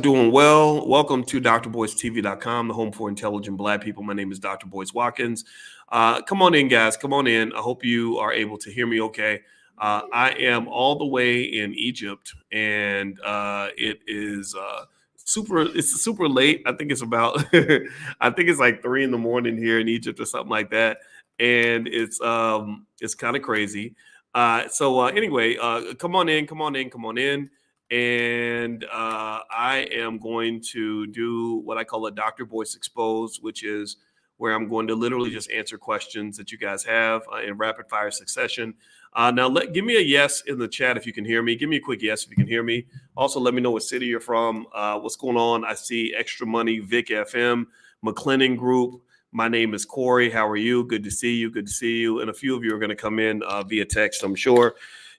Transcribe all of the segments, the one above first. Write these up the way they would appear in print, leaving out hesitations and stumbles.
Doing well. Welcome to drboycetv.com, the home for intelligent Black people. My name is Dr. Boyce Watkins. Come on in, guys. Come on in. I hope you are able to hear me okay. I am all the way in Egypt, and it is super. It's super late. I think it's about. I think it's like 3 in the morning here in Egypt or something like that, and it's kind of crazy. Anyway, come on in. Come on in. Come on in. And I am going to do what I call a Dr. Boyce Expose, which is where I'm going to literally just answer questions that you guys have in rapid fire succession. Now, give me a yes in the chat if you can hear me. Give me a quick yes if you can hear me. Also, let me know what city you're from. What's going on? I see Extra Money, Vic FM, McLennan Group. My name is Corey. How are you? Good to see you. Good to see you. And a few of you are going to come in via text, I'm sure.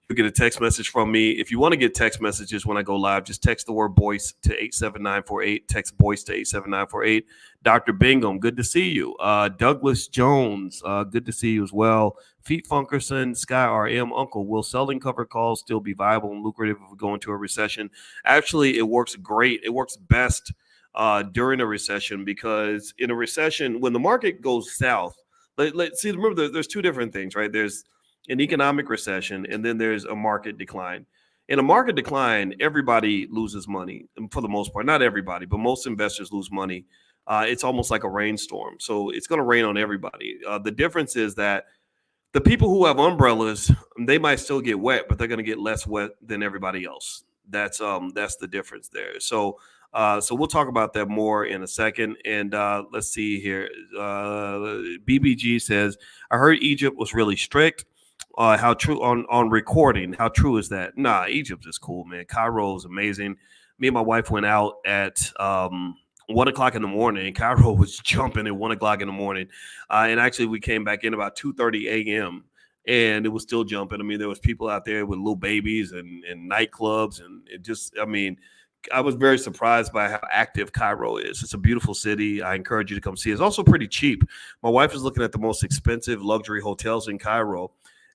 You'll get a text message from me. If you want to get text messages when I go live, just text the word Boyce to 87948. Text Boyce to 87948. Dr. Bingham, good to see you. Douglas Jones, good to see you as well. Feet Funkerson, Sky RM, Uncle, will selling covered calls still be viable and lucrative if we go into a recession? Actually, it works great. It works best during a recession, because in a recession, when the market goes south, let's see, remember, there's two different things, right? There's an economic recession, and then there's a market decline. In a market decline, everybody loses money for the most part. Not everybody, but most investors lose money. It's almost like a rainstorm. So it's going to rain on everybody. The difference is that the people who have umbrellas, they might still get wet, but they're going to get less wet than everybody else. That's the difference there. So we'll talk about that more in a second. And let's see here. BBG says, I heard Egypt was really strict. How true on recording? How true is that? Nah, Egypt is cool, man. Cairo is amazing. Me and my wife went out at 1:00 in the morning. Cairo was jumping at 1:00 in the morning, and actually we came back in about 2:30 a.m. and it was still jumping. I mean, there was people out there with little babies and nightclubs, and it just, I mean, I was very surprised by how active Cairo is. It's a beautiful city. I encourage you to come see it. It's also pretty cheap. My wife is looking at the most expensive luxury hotels in Cairo,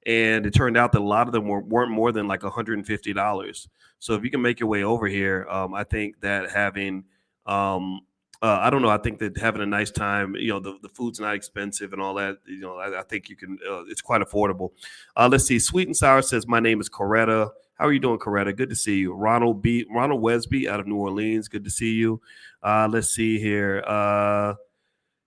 and it turned out that a lot of them weren't more than like $150. So if you can make your way over here, I think that having, I don't know, I think that having a nice time, the food's not expensive and all that, I think you can, it's quite affordable. Let's see. Sweet and Sour says, my name is Coretta. How are you doing, Coretta? Good to see you. Ronald Wesby out of New Orleans. Good to see you. Let's see here.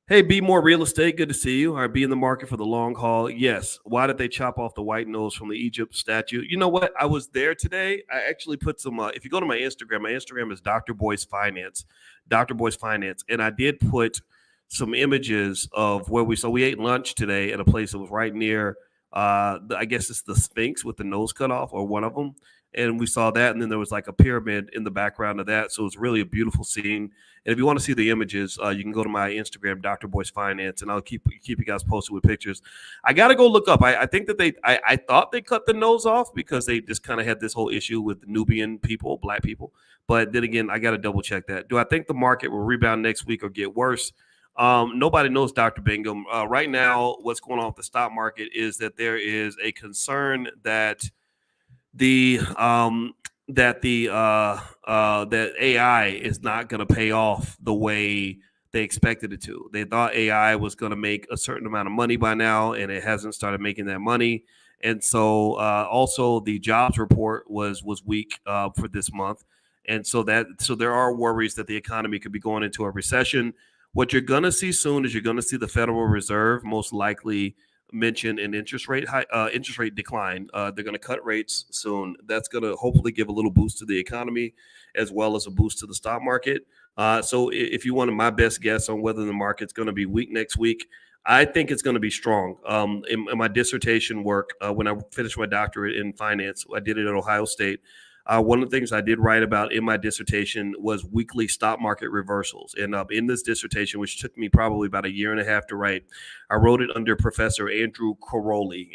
Hey, Be More Real Estate, good to see you. All right, be in the market for the long haul. Yes. Why did they chop off the white nose from the Egypt statue? You know what? I was there today. I actually put some, if you go to my Instagram is Dr. Boyce Finance, Dr. Boyce Finance. And I did put some images of where we ate lunch today at a place that was right near, I guess it's the Sphinx with the nose cut off, or one of them. And we saw that, and then there was like a pyramid in the background of that. So it's really a beautiful scene. And if you want to see the images, you can go to my Instagram, Dr. Boyce Finance, and I'll keep you guys posted with pictures. I got to go look up. I think that I thought they cut the nose off because they just kind of had this whole issue with Nubian people, Black people. But then again, I got to double check that. Do I think the market will rebound next week or get worse? Nobody knows, Dr. Bingham. Right now, what's going on with the stock market is that there is a concern that that AI is not going to pay off the way they expected it to. They thought AI was going to make a certain amount of money by now, and it hasn't started making that money. And so also the jobs report was weak for this month. And so there are worries that the economy could be going into a recession. What you're going to see soon is you're going to see the Federal Reserve most likely mention an interest rate decline. They're going to cut rates soon. That's going to hopefully give a little boost to the economy as well as a boost to the stock market. So if you wanted my best guess on whether the market's going to be weak next week, I think it's going to be strong. In my dissertation work, when I finished my doctorate in finance, I did it at Ohio State. One of the things I did write about in my dissertation was weekly stock market reversals. And in this dissertation, which took me probably about a year and a half to write, I wrote it under Professor Andrew Caroli.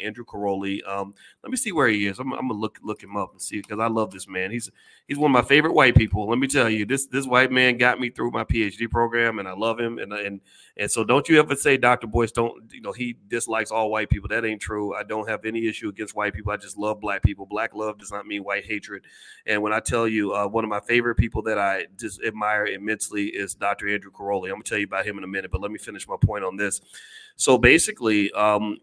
Let me see where he is. I'm gonna look him up and see, because I love this man. He's one of my favorite white people. Let me tell you, this white man got me through my PhD program, and I love him. And so don't you ever say Dr. Boyce he dislikes all white people. That ain't true. I don't have any issue against white people. I just love Black people. Black love does not mean white hatred. And when I tell you, one of my favorite people that I just admire immensely is Dr. Andrew Caroli. I'm going to tell you about him in a minute, but let me finish my point on this. So basically,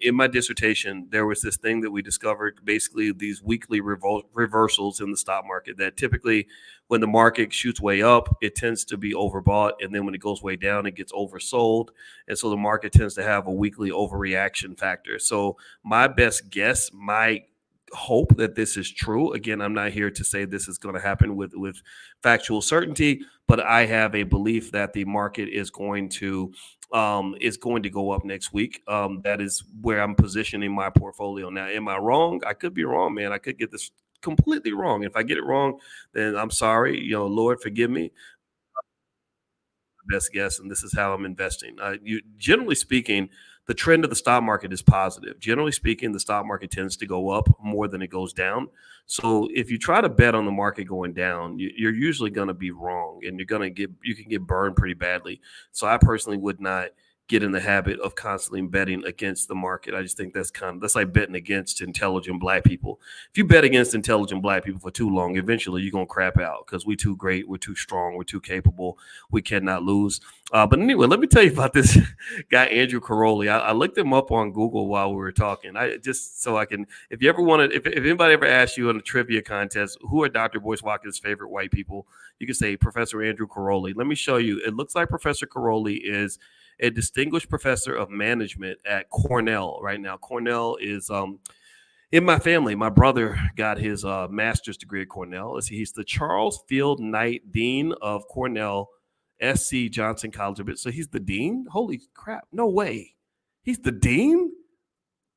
in my dissertation, there was this thing that we discovered, basically these weekly reversals in the stock market that typically when the market shoots way up, it tends to be overbought. And then when it goes way down, it gets oversold. And so the market tends to have a weekly overreaction factor. So my best guess, my hope that this is true. Again, I'm not here to say this is going to happen with factual certainty, but I have a belief that the market is going to go up next week. That is where I'm positioning my portfolio now. Am I wrong? I could be wrong, man. I could get this completely wrong. If I get it wrong, then I'm sorry. Lord, forgive me. Best guess, and this is how I'm investing. Generally speaking, the trend of the stock market is positive. Generally speaking, the stock market tends to go up more than it goes down. So if you try to bet on the market going down, you're usually going to be wrong, and you can get burned pretty badly. So I personally would not get in the habit of constantly betting against the market. I just think that's like betting against intelligent black people. If you bet against intelligent black people for too long, eventually you're going to crap out because we're too great, we're too strong, we're too capable, we cannot lose. But anyway, let me tell you about this guy, Andrew Caroli. I looked him up on Google while we were talking. I just so I can, if you ever wanted, if anybody ever asked you in a trivia contest, who are Dr. Boyce Watkins' favorite white people, you can say Professor Andrew Caroli. Let me show you. It looks like Professor Caroli is a distinguished professor of management at Cornell right now. Cornell is in my family. My brother got his master's degree at Cornell. He's the Charles Field Knight Dean of Cornell SC Johnson College of It. So he's the dean? Holy crap. No way. He's the dean?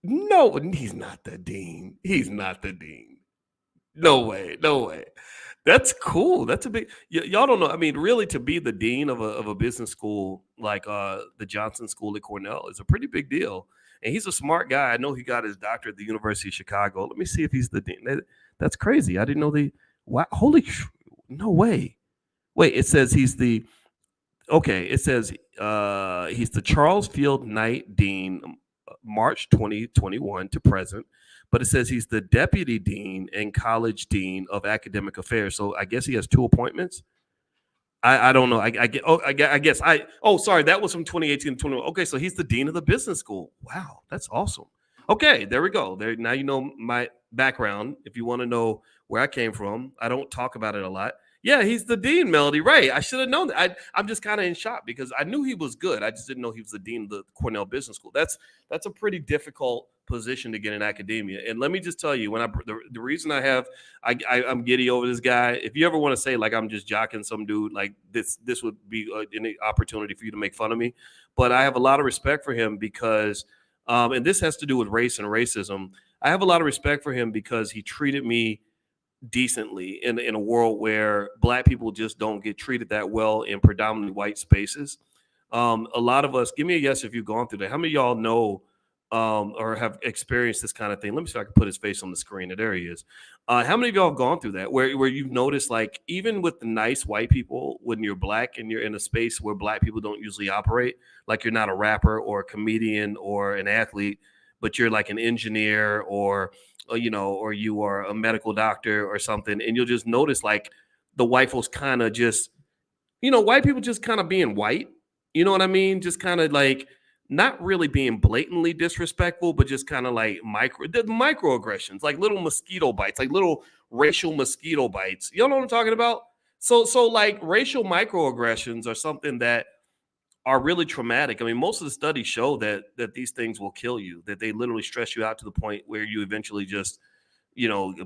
No, he's not the dean. He's not the dean. No way. No way. That's cool. That's a big. Y'all don't know. I mean, really, to be the dean of a business school like the Johnson School at Cornell is a pretty big deal. And he's a smart guy. I know he got his doctorate at the University of Chicago. Let me see if he's the dean. That's crazy. I didn't know the. Wow. No way. Wait. It says he's the. Okay. It says he's the Charles Field Knight Dean, March 2021 to present. But it says he's the deputy dean and college dean of academic affairs. So I guess he has two appointments. I don't know. Sorry, that was from 2018 to 21. Okay, so he's the dean of the business school. Wow, that's awesome. Okay, there we go. There now you know my background. If you want to know where I came from, I don't talk about it a lot. Yeah, he's the dean, Melody. Right. I should have known that. I'm just kind of in shock because I knew he was good. I just didn't know he was the dean of the Cornell Business School. That's a pretty difficult position to get in academia. And let me just tell you, the reason I'm giddy over this guy. If you ever want to say like I'm just jocking some dude, like this would be an opportunity for you to make fun of me. But I have a lot of respect for him because, and this has to do with race and racism. I have a lot of respect for him because he treated me decently in a world where black people just don't get treated that well in predominantly white spaces. A lot of us, give me a yes if you've gone through that. How many of y'all know or have experienced this kind of thing? Let me see if I can put his face on the screen. There he is. How many of y'all have gone through that where you've noticed, like, even with the nice white people, when you're black and you're in a space where black people don't usually operate, like you're not a rapper or a comedian or an athlete, but you're like an engineer or you are a medical doctor or something, and you'll just notice like the white folks kind of just, white people just kind of being white, you know what I mean? Just kind of like not really being blatantly disrespectful, but just kind of like microaggressions, like little mosquito bites, like little racial mosquito bites. You know what I'm talking about? So like racial microaggressions are something that are really traumatic. I mean, most of the studies show that these things will kill you, that they literally stress you out to the point where you eventually just,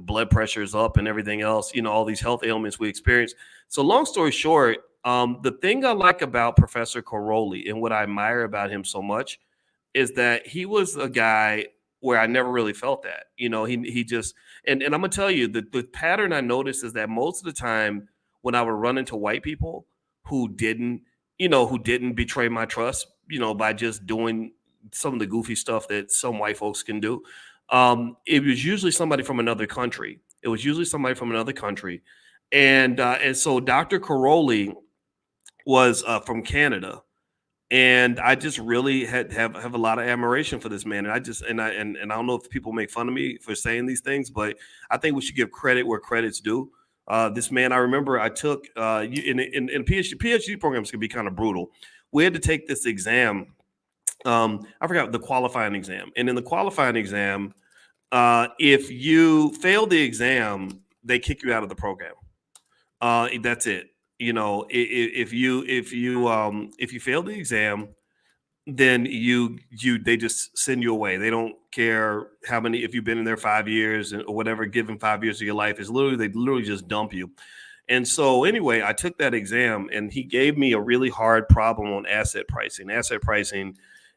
blood pressure is up and everything else, all these health ailments we experience. So long story short, the thing I like about Professor Caroli and what I admire about him so much is that he was a guy where I never really felt that, he just, and I'm gonna tell you the pattern I noticed is that most of the time when I would run into white people who didn't betray my trust, by just doing some of the goofy stuff that some white folks can do. It was usually somebody from another country. And so Dr. Caroli was from Canada. And I just really have a lot of admiration for this man. And I don't know if people make fun of me for saying these things, but I think we should give credit where credit's due. This man, I remember I took in PhD programs can be kind of brutal. We had to take this exam. I forgot the qualifying exam, and in the qualifying exam, if you fail the exam, they kick you out of the program. That's it. If you fail the exam, then you they just send you away. They don't care how many if you've been in there 5 years or whatever, given 5 years of your life is literally they literally just dump you. And so anyway, I took that exam and he gave me a really hard problem on asset pricing. Asset pricing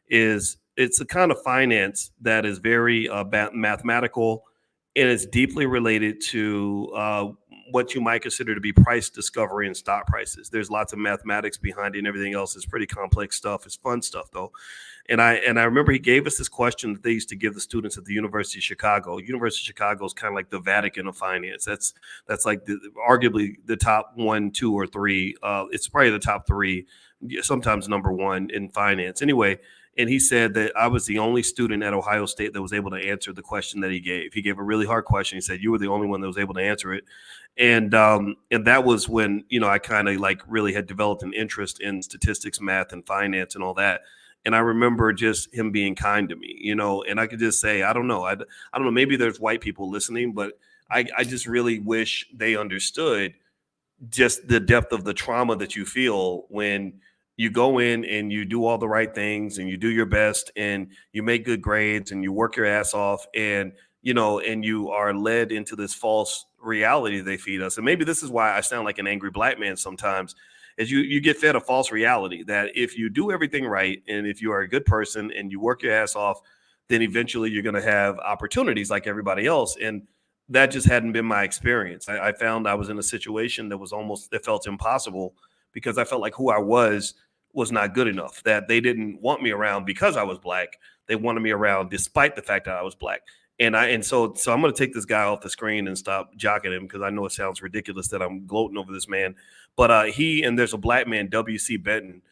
it's a kind of finance that is very mathematical and it's deeply related to what you might consider to be price discovery and stock prices. There's lots of mathematics behind it and everything else. It's pretty complex stuff. It's fun stuff though. And I remember he gave us this question that they used to give the students at the University of Chicago. University of Chicago is kind of like the Vatican of finance. That's like arguably the top one, two, or three. It's probably the top three, sometimes number one in finance. Anyway, and he said that I was the only student at Ohio State that was able to answer the question that he gave. He gave a really hard question. He said, you were the only one that was able to answer it. And that was when, I kind of like really had developed an interest in statistics, math, and finance and all that. And I remember just him being kind to me, and I could just say, I don't know. I don't know. Maybe there's white people listening, but I just really wish they understood just the depth of the trauma that you feel when you go in and you do all the right things and you do your best and you make good grades and you work your ass off and you are led into this false reality they feed us. And maybe this is why I sound like an angry black man sometimes, is you get fed a false reality that if you do everything right and if you are a good person and you work your ass off, then eventually you're going to have opportunities like everybody else. And that just hadn't been my experience. I found I was in a situation that felt impossible because I felt like who I was not good enough, that they didn't want me around because I was black. They wanted me around despite the fact that I was black. So I'm going to take this guy off the screen and stop jocking him because I know it sounds ridiculous that I'm gloating over this man. But there's a black man, W.C. Benton.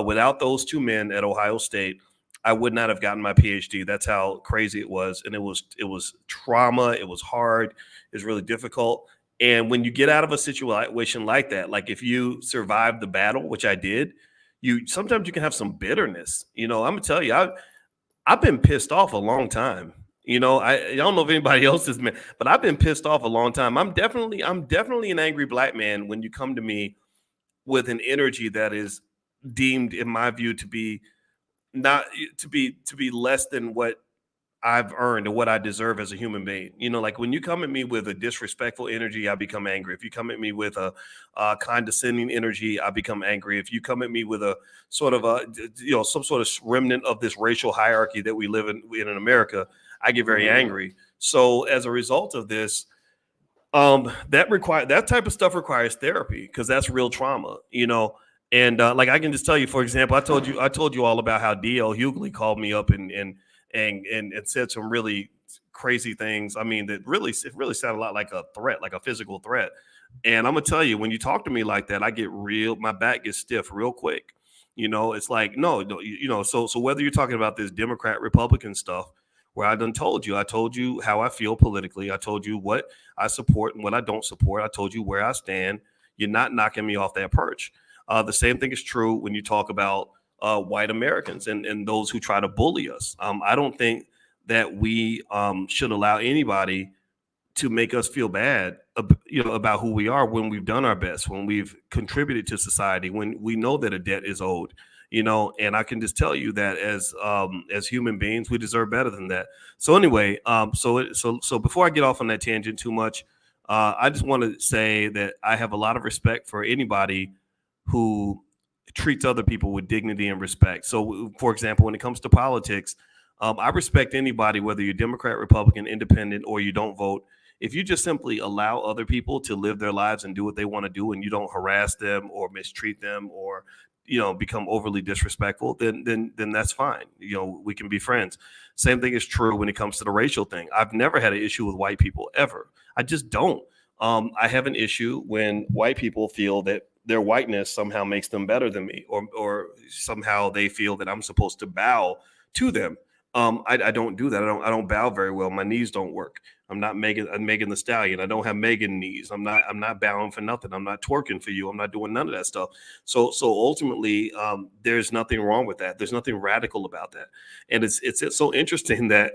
Without those two men at Ohio State, I would not have gotten my PhD. That's how crazy it was. And it was trauma. It was hard. It was really difficult. And when you get out of a situation like that, like if you survive the battle, which I did, sometimes you can have some bitterness. I'm gonna tell you, I've been pissed off a long time. I don't know if anybody else has been, but I've been pissed off a long time. I'm definitely an angry black man when you come to me with an energy that is deemed, in my view, to be not to be less than what I've earned or what I deserve as a human being. Like when you come at me with a disrespectful energy, I become angry. If you come at me with a condescending energy, I become angry. If you come at me with a sort of some sort of remnant of this racial hierarchy that we live in America, I get very angry. So as a result of this, that type of stuff requires therapy because that's real trauma, And like I can just tell you, for example, I told you all about how D.L. Hughley called me up and said some really crazy things. I mean, it really sounded a lot like a threat, like a physical threat. And I'm gonna tell you, when you talk to me like that, my back gets stiff real quick. It's like no. So whether you're talking about this Democrat Republican stuff, where I told you how I feel politically. I told you what I support and what I don't support. I told you where I stand. You're not knocking me off that perch. The same thing is true when you talk about white Americans and those who try to bully us. I don't think that we should allow anybody to make us feel bad, about who we are when we've done our best, when we've contributed to society, when we know that a debt is owed. And I can just tell you that as human beings, we deserve better than that. So anyway, so before I get off on that tangent too much, I just want to say that I have a lot of respect for anybody who treats other people with dignity and respect. So, for example, when it comes to politics, I respect anybody, whether you're Democrat, Republican, Independent, or you don't vote. If you just simply allow other people to live their lives and do what they want to do, and you don't harass them or mistreat them or become overly disrespectful, then that's fine. We can be friends. Same thing is true when it comes to the racial thing. I've never had an issue with white people ever. I just don't. I have an issue when white people feel that their whiteness somehow makes them better than me, or somehow they feel that I'm supposed to bow to them. I don't do that. I don't bow very well. My knees don't work. I'm Megan the Stallion. I don't have Megan knees. I'm not bowing for nothing. I'm not twerking for you. I'm not doing none of that stuff. So ultimately, there's nothing wrong with that. There's nothing radical about that. And it's so interesting that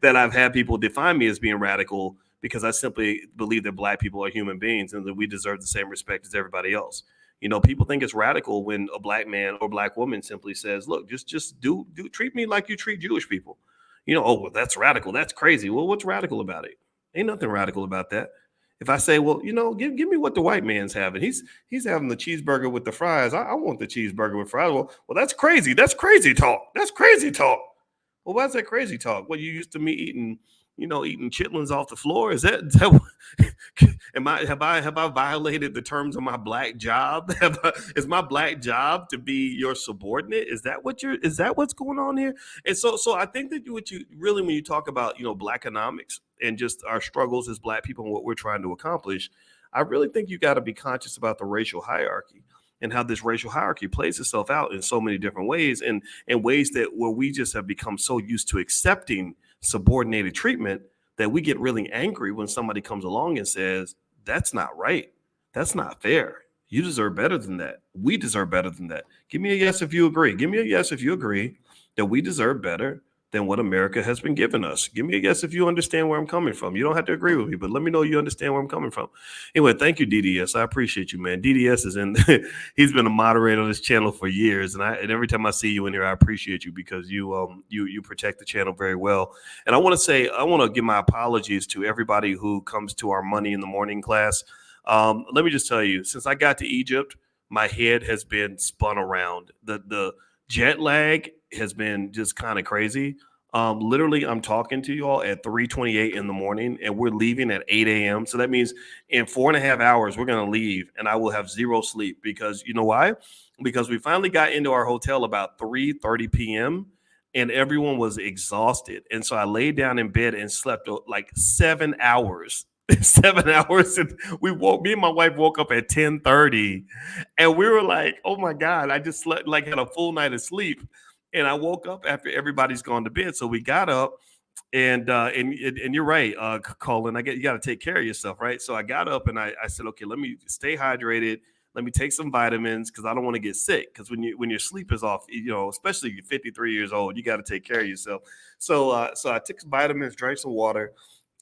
that I've had people define me as being radical because I simply believe that Black people are human beings and that we deserve the same respect as everybody else. People think it's radical when a Black man or Black woman simply says, "Look, just do treat me like you treat Jewish people." Oh, well, that's radical. That's crazy. Well, what's radical about it? Ain't nothing radical about that. If I say, well, give me what the white man's having. He's having the cheeseburger with the fries. I want the cheeseburger with fries. Well, that's crazy. That's crazy talk. That's crazy talk. Well, why's that crazy talk? Well, you used to me eating chitlins off the floor. Is that have I violated the terms of my Black job? Is my Black job to be your subordinate? Is that what's going on here? And so I think that what you really, when you talk about Black economics and just our struggles as Black people and what we're trying to accomplish, I really think you got to be conscious about the racial hierarchy and how this racial hierarchy plays itself out in so many different ways, and in ways that where we just have become so used to accepting subordinated treatment that we get really angry when somebody comes along and says, "That's not right. That's not fair. You deserve better than that. We deserve better than that." Give me a yes if you agree. Give me a yes if you agree that we deserve better than what America has been giving us. Give me a yes if you understand where I'm coming from. You don't have to agree with me, but let me know you understand where I'm coming from. Anyway, thank you, DDS. I appreciate you, man. DDS is in. He's been a moderator on this channel for years, and every time I see you in here, I appreciate you because you protect the channel very well. And I want to give my apologies to everybody who comes to our Money in the Morning class. Let me just tell you, since I got to Egypt, my head has been spun around. The jet lag has been just kind of crazy. Literally, I'm talking to you all at 3:28 in the morning, and we're leaving at 8 a.m. So that means in 4.5 hours, we're going to leave, and I will have zero sleep because you know why? Because we finally got into our hotel about 3:30 p.m., and everyone was exhausted. And so I laid down in bed and slept like 7 hours. 7 hours, and me and my wife woke up at 10:30, and we were like, oh my God, I just slept, like had a full night of sleep. And I woke up after everybody's gone to bed. So we got up, and you're right, Colin. You got to take care of yourself, right? So I got up and I said, okay, let me stay hydrated. Let me take some vitamins because I don't want to get sick. Because when your sleep is off, especially if you're 53 years old, you got to take care of yourself. So I took some vitamins, drank some water,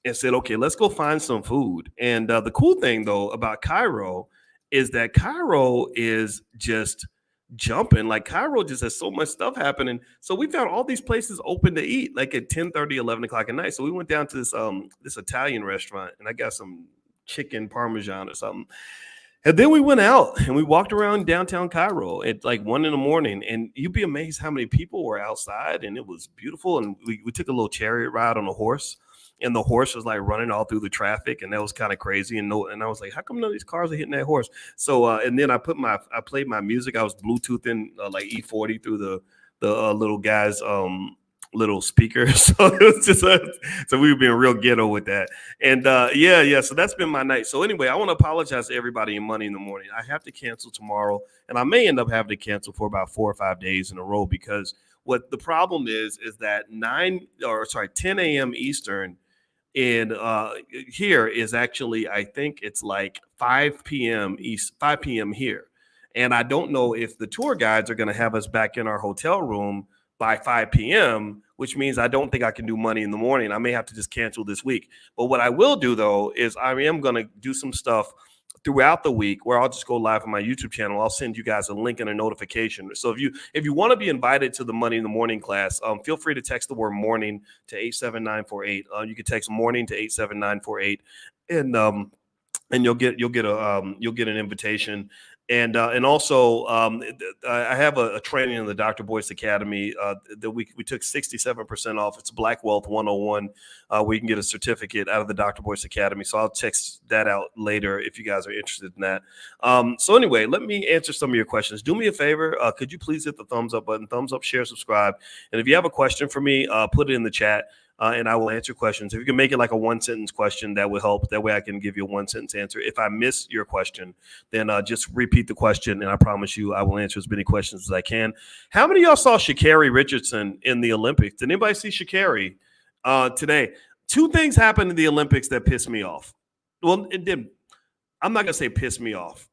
and said, okay, let's go find some food. And the cool thing though about Cairo is that Cairo is just jumping. Like Cairo just has so much stuff happening. So we found all these places open to eat, like at 10:30, 11 o'clock at night. So we went down to this Italian restaurant, and I got some chicken parmesan or something. And then we went out and we walked around downtown Cairo at like 1 a.m. And you'd be amazed how many people were outside, and it was beautiful. And we took a little chariot ride on a horse, and the horse was like running all through the traffic, and that was kind of crazy. And I was like, how come none of these cars are hitting that horse? So and then I played my music. I was Bluetoothing like E40 through the little guy's little speaker. So it was just so we were being real ghetto with that. And yeah. So that's been my night. So anyway, I want to apologize to everybody in Money in the Morning. I have to cancel tomorrow, and I may end up having to cancel for about 4 or 5 days in a row because what the problem is that 10 a.m. Eastern in here is actually, I think it's like 5 p.m. East, 5 p.m. here. And I don't know if the tour guides are going to have us back in our hotel room by 5 p.m., which means I don't think I can do Money in the Morning. I may have to just cancel this week. But what I will do, though, is I am going to do some stuff throughout the week where I'll just go live on my YouTube channel. I'll send you guys a link and a notification. So if you want to be invited to the Money in the Morning class, feel free to text the word morning to 87948. You can text morning to 87948, and you'll get an invitation. And also, I have a training in the Dr. Boyce Academy that we took 67% off. It's Black Wealth 101. Where you can get a certificate out of the Dr. Boyce Academy. So I'll text that out later if you guys are interested in that. So anyway, let me answer some of your questions. Do me a favor. Could you please hit the thumbs up button, thumbs up, share, subscribe. And if you have a question for me, put it in the chat. and I will answer questions. If you can make it like a one-sentence question, that would help. That way I can give you a one-sentence answer. If I miss your question, then just repeat the question, and I promise you I will answer as many questions as I can. How many of y'all saw Sha'Carri Richardson in the Olympics? Did anybody see Sha'Carri today? Two things happened in the Olympics that pissed me off. Well, it did. I'm not going to say piss me off.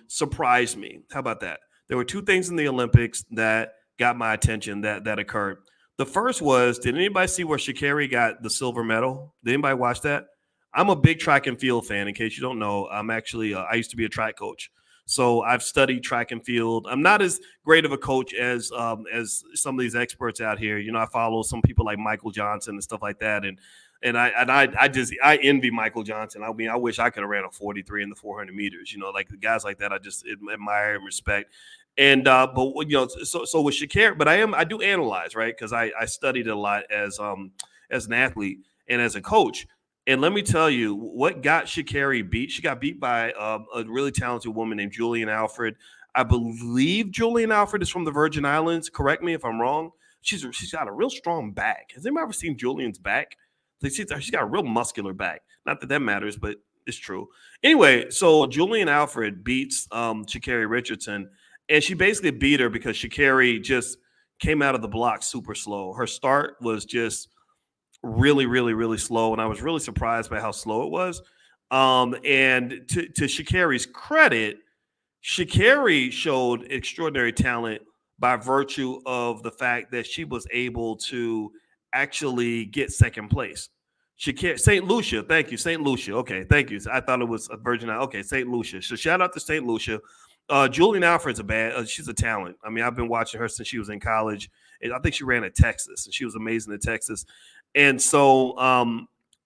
Surprised me. How about that? There were two things in the Olympics that got my attention that occurred. The first was, did anybody see where Sha'Carri got the silver medal? Did anybody watch that? I'm a big track and field fan. In case you don't know, I'm actually I used to be a track coach, so I've studied track and field. I'm not as great of a coach as some of these experts out here. You know, I follow some people like Michael Johnson and stuff like that, and I envy Michael Johnson. I mean, I wish I could have ran a 43 in the 400 meters. You know, like the guys like that, I just admire and respect. And but you know, so with Sha'Carri, but I do analyze, right? Because I studied a lot as an athlete and as a coach. And let me tell you what got Sha'Carri beat. She got beat by a really talented woman named Julian Alfred. I believe Julian Alfred is from the Virgin Islands. Correct me if I'm wrong. She's got a real strong back. Has anybody ever seen Julian's back? She's got a real muscular back. Not that that matters, but it's true. Anyway, so Julian Alfred beats Sha'Carri Richardson, and she basically beat her because Sha'Carri just came out of the block super slow. Her start was just really, really, really slow, and I was really surprised by how slow it was. And to Sha'Carri's credit, Sha'Carri showed extraordinary talent by virtue of the fact that she was able to actually get second place. St. Lucia, thank you, St. Lucia. Okay, thank you. I thought it was a Virgin Islands. Okay, St. Lucia. So shout out to St. Lucia. Julian Alfred's she's a talent. I mean, I've been watching her since she was in college. And I think she ran at Texas, and she was amazing at Texas. And so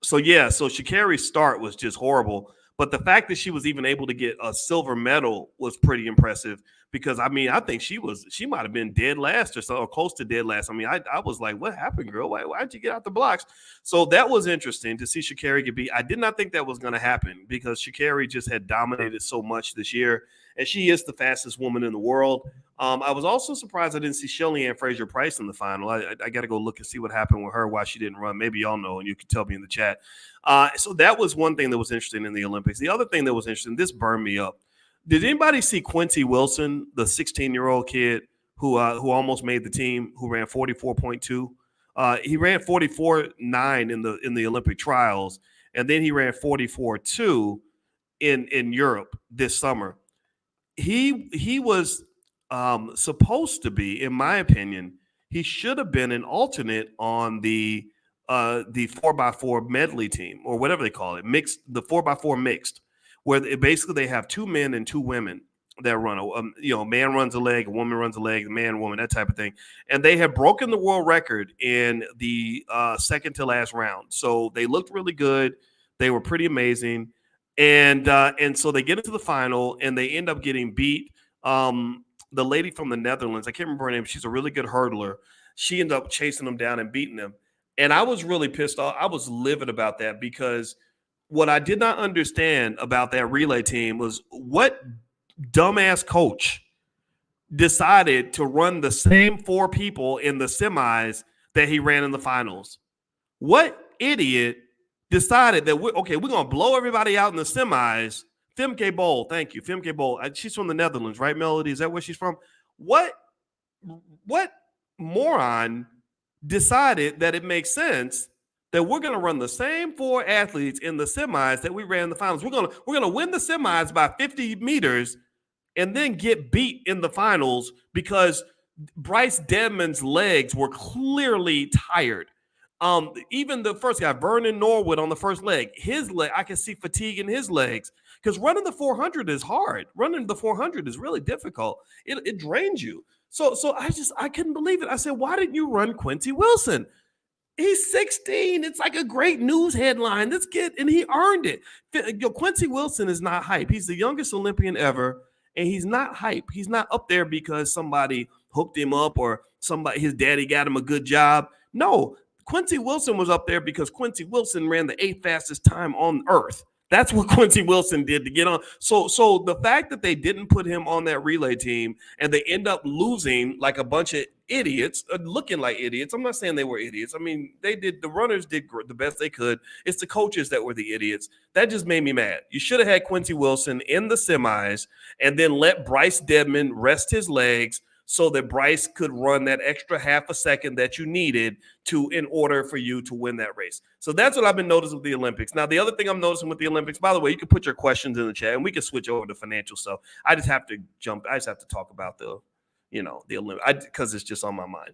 Sha'Carri's start was just horrible. But the fact that she was even able to get a silver medal was pretty impressive because, I mean, I think she might have been dead last or so, or close to dead last. I mean, I was like, what happened, girl? Why'd you get out the blocks? So that was interesting to see Sha'Carri get beat. I did not think that was going to happen because Sha'Carri just had dominated so much this year, and she is the fastest woman in the world. I was also surprised I didn't see Shelly-Ann Fraser-Price in the final. I got to go look and see what happened with her, why she didn't run. Maybe y'all know, and you can tell me in the chat. So that was one thing that was interesting in the Olympics. The other thing that was interesting, this burned me up. Did anybody see Quincy Wilson, the 16-year-old kid who almost made the team, who ran 44.2? He ran 44.9 in the Olympic trials, and then he ran 44.2 in Europe this summer. He was supposed to be, in my opinion, he should have been an alternate on the 4x4 medley team, or whatever they call it, mixed, the 4x4 mixed, where they have two men and two women that run. A man runs a leg, a woman runs a leg, a man, woman, that type of thing. And they have broken the world record in the second to last round. So they looked really good. They were pretty amazing. And so they get into the final, and they end up getting beat. The lady from the Netherlands, I can't remember her name. She's a really good hurdler. She ended up chasing them down and beating them. And I was really pissed off. I was livid about that because what I did not understand about that relay team was what dumbass coach decided to run the same four people in the semis that he ran in the finals. What idiot decided that we're going to blow everybody out in the semis? Femke Bol, thank you. Femke Bol. She's from the Netherlands, right, Melody? Is that where she's from? What moron decided that it makes sense that we're going to run the same four athletes in the semis that we ran in the finals? We're going to win the semis by 50 meters and then get beat in the finals because Bryce Deadman's legs were clearly tired. Even the first guy, Vernon Norwood, on the first leg, his leg, I can see fatigue in his legs because running the 400 is hard. Running the 400 is really difficult. It drains you. So I couldn't believe it. I said, why didn't you run Quincy Wilson? He's 16. It's like a great news headline. This kid, and he earned it. Quincy Wilson is not hype. He's the youngest Olympian ever, and he's not hype. He's not up there because somebody hooked him up or his daddy got him a good job. No, Quincy Wilson was up there because Quincy Wilson ran the 8th fastest time on earth. That's what Quincy Wilson did to get on. So the fact that they didn't put him on that relay team and they end up losing like a bunch of idiots, looking like idiots. I'm not saying they were idiots. I mean, the runners did the best they could. It's the coaches that were the idiots. That just made me mad. You should have had Quincy Wilson in the semis and then let Bryce Dedman rest his legs so that Bryce could run that extra half a second that you needed in order for you to win that race. So that's what I've been noticing with the Olympics. Now, the other thing I'm noticing with the Olympics, by the way, you can put your questions in the chat and we can switch over to financial stuff. I just have to talk about the Olympics because it's just on my mind.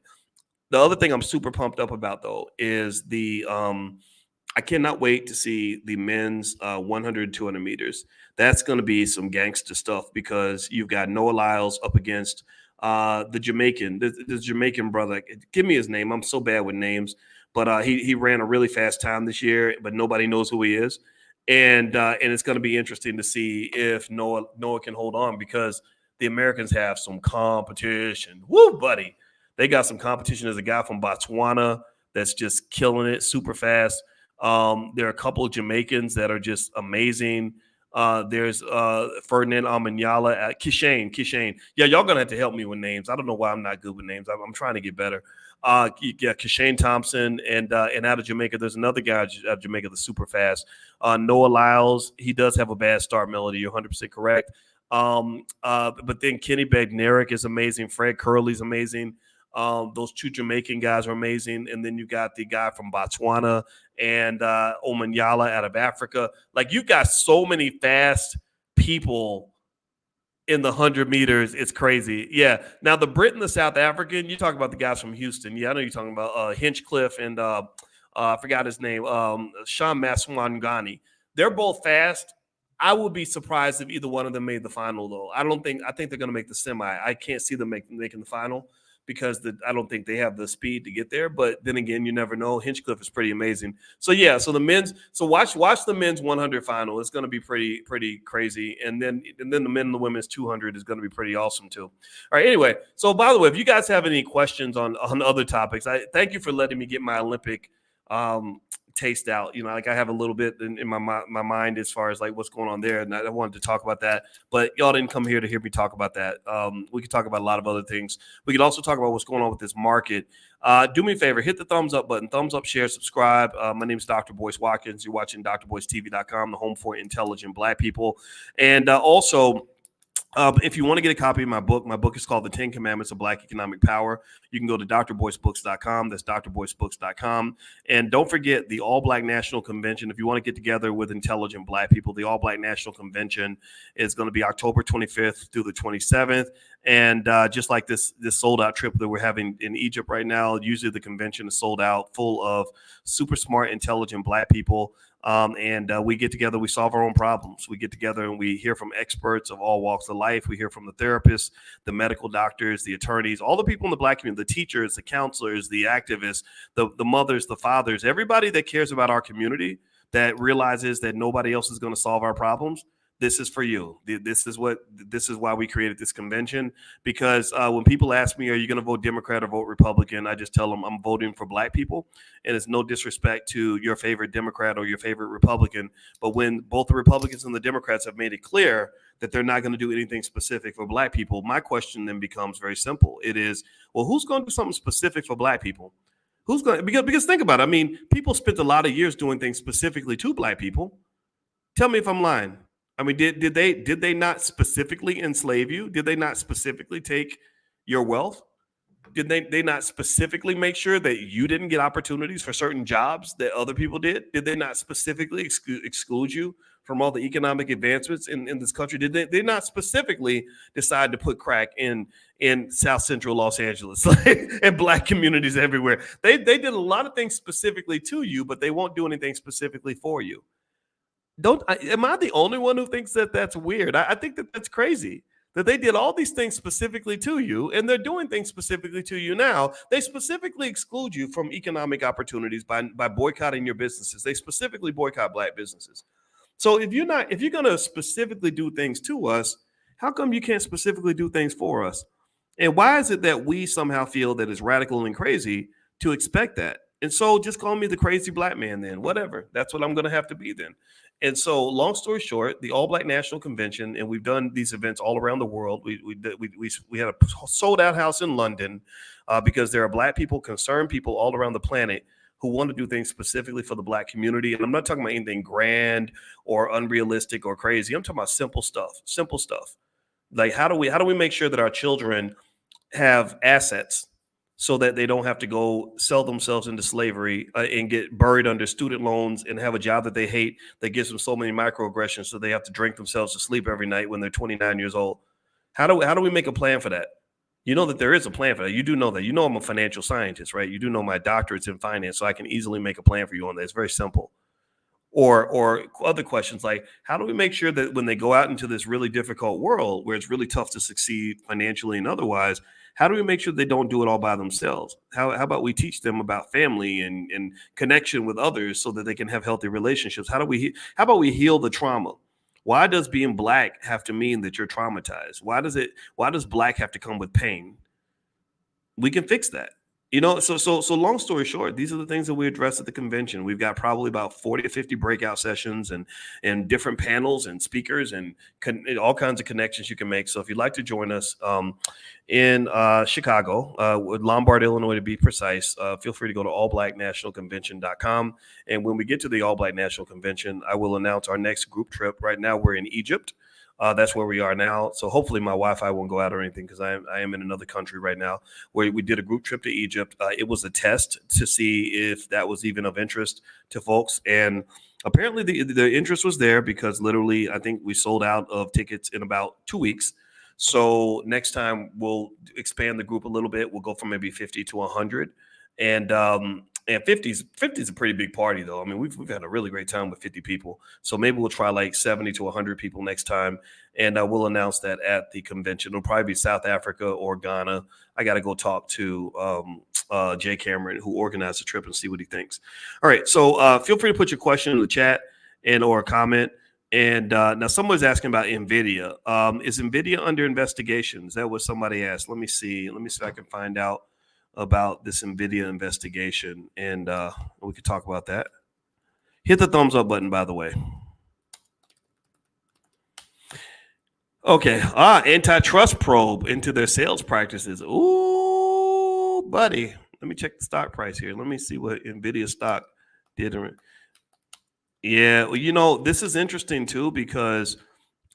The other thing I'm super pumped up about though is I cannot wait to see the men's 100, 200 meters. That's going to be some gangster stuff because you've got Noah Lyles up against the Jamaican brother. Give me his name. I'm so bad with names, but he ran a really fast time this year, but nobody knows who he is. And it's going to be interesting to see if Noah can hold on because the Americans have some competition. Woo, buddy. They got some competition. There's a guy from Botswana that's just killing it super fast. There are a couple of Jamaicans that are just amazing. There's Ferdinand Amanyala at Kishane. Yeah, y'all gonna have to help me with names. I don't know why I'm not good with names. I'm trying to get better. Kishane Thompson and out of Jamaica, there's another guy out of Jamaica that's super fast. Noah Lyles, he does have a bad start, Melody. You're 100% correct. But then Kenny Bednarik is amazing. Fred Curley's amazing. Those two Jamaican guys are amazing. And then you got the guy from Botswana and Omanyala out of Africa. Like, you've got so many fast people in the 100 meters. It's crazy. Yeah. Now, the Brit and the South African, you talk about the guys from Houston. Yeah, I know you're talking about Hinchcliffe and I forgot his name, Sean Maswangani. They're both fast. I would be surprised if either one of them made the final, though. I think they're going to make the semi. I can't see them making the final because I don't think they have the speed to get there. But then again, you never know. Hinchcliffe is pretty amazing. So yeah, so watch the men's 100 final. It's going to be pretty crazy. And then the men and the women's 200 is going to be pretty awesome too. All right. Anyway, so by the way, if you guys have any questions on other topics, I thank you for letting me get my Olympic taste out. Like, I have a little bit in my mind as far as like what's going on there, and I wanted to talk about that, but y'all didn't come here to hear me talk about that. We could talk about a lot of other things. We could also talk about what's going on with this market. Do me a favor, hit the thumbs up button, thumbs up, share, subscribe. My name is Dr. Boyce Watkins. You're watching drboycetv.com, the home for intelligent Black people. And also, if you want to get a copy of my book is called The 10 Commandments of Black Economic Power. You can go to drboycebooks.com. That's drboycebooks.com. And don't forget the All Black National Convention. If you want to get together with intelligent Black people, the All Black National Convention is going to be October 25th through the 27th. And just like this sold out trip that we're having in Egypt right now, usually the convention is sold out, full of super smart, intelligent Black people. And we get together, we solve our own problems. We get together and we hear from experts of all walks of life. We hear from the therapists, the medical doctors, the attorneys, all the people in the Black community, the teachers, the counselors, the activists, the mothers, the fathers, everybody that cares about our community, that realizes that nobody else is going to solve our problems. This is for you. This is why we created this convention, because when people ask me, are you going to vote Democrat or vote Republican? I just tell them I'm voting for Black people. And it's no disrespect to your favorite Democrat or your favorite Republican. But when both the Republicans and the Democrats have made it clear that they're not going to do anything specific for Black people, my question then becomes very simple. It is, well, who's going to do something specific for Black people? Who's going to, because think about it. I mean, people spent a lot of years doing things specifically to Black people. Tell me if I'm lying. I mean, did they not specifically enslave you? Did they not specifically take your wealth? Did they not specifically make sure that you didn't get opportunities for certain jobs that other people did? Did they not specifically exclude you from all the economic advancements in this country? Did they not specifically decide to put crack in South Central Los Angeles and Black communities everywhere? They did a lot of things specifically to you, but they won't do anything specifically for you. Am I the only one who thinks that that's weird? I think that that's crazy, that they did all these things specifically to you, and they're doing things specifically to you now. They specifically exclude you from economic opportunities by boycotting your businesses. They specifically boycott Black businesses. So if you're going to specifically do things to us, how come you can't specifically do things for us? And why is it that we somehow feel that it's radical and crazy to expect that? And so just call me the crazy Black man then, whatever. That's what I'm going to have to be then. And so, long story short, the All Black National Convention, and we've done these events all around the world. We had a sold out house in London because there are Black people, concerned people all around the planet who want to do things specifically for the Black community. And I'm not talking about anything grand or unrealistic or crazy. I'm talking about simple stuff. Simple stuff. Like how do we make sure that our children have assets so that they don't have to go sell themselves into slavery and get buried under student loans and have a job that they hate that gives them so many microaggressions so they have to drink themselves to sleep every night when they're 29 years old. How do we make a plan for that? You know that there is a plan for that. You do know that. You know I'm a financial scientist, right? You do know my doctorate's in finance, so I can easily make a plan for you on that. It's very simple. Or other questions like, how do we make sure that when they go out into this really difficult world where it's really tough to succeed financially and otherwise, how do we make sure they don't do it all by themselves? How about we teach them about family and connection with others so that they can have healthy relationships? How about we heal the trauma? Why does being Black have to mean that you're traumatized? Why does Black have to come with pain? We can fix that. So long story short, these are the things that we address at the convention. We've got probably about 40 to 50 breakout sessions and different panels and speakers and all kinds of connections you can make. So if you'd like to join us in Chicago, with Lombard, Illinois, to be precise, feel free to go to allblacknationalconvention.com. And when we get to the All Black National Convention, I will announce our next group trip. Right now, we're in Egypt. That's where we are now. So hopefully my Wi-Fi won't go out or anything because I am in another country right now where we did a group trip to Egypt. It was a test to see if that was even of interest to folks. And apparently the interest was there because literally I think we sold out of tickets in about 2 weeks. So next time we'll expand the group a little bit. We'll go from maybe 50 to 100. And 50 is a pretty big party, though. I mean, we've had a really great time with 50 people. So maybe we'll try like 70 to 100 people next time. And we'll announce that at the convention. It'll probably be South Africa or Ghana. I got to go talk to Jay Cameron, who organized the trip, and see what he thinks. All right. So feel free to put your question in the chat or a comment. And now someone's asking about Nvidia. Is Nvidia under investigation? Is that what somebody asked? Let me see if I can find out about this Nvidia investigation, and we could talk about that. Hit the thumbs up button, by the way. Okay. Antitrust probe into their sales practices. Ooh, buddy. Let me check the stock price here. Let me see what Nvidia stock did. Yeah, well, this is interesting too, because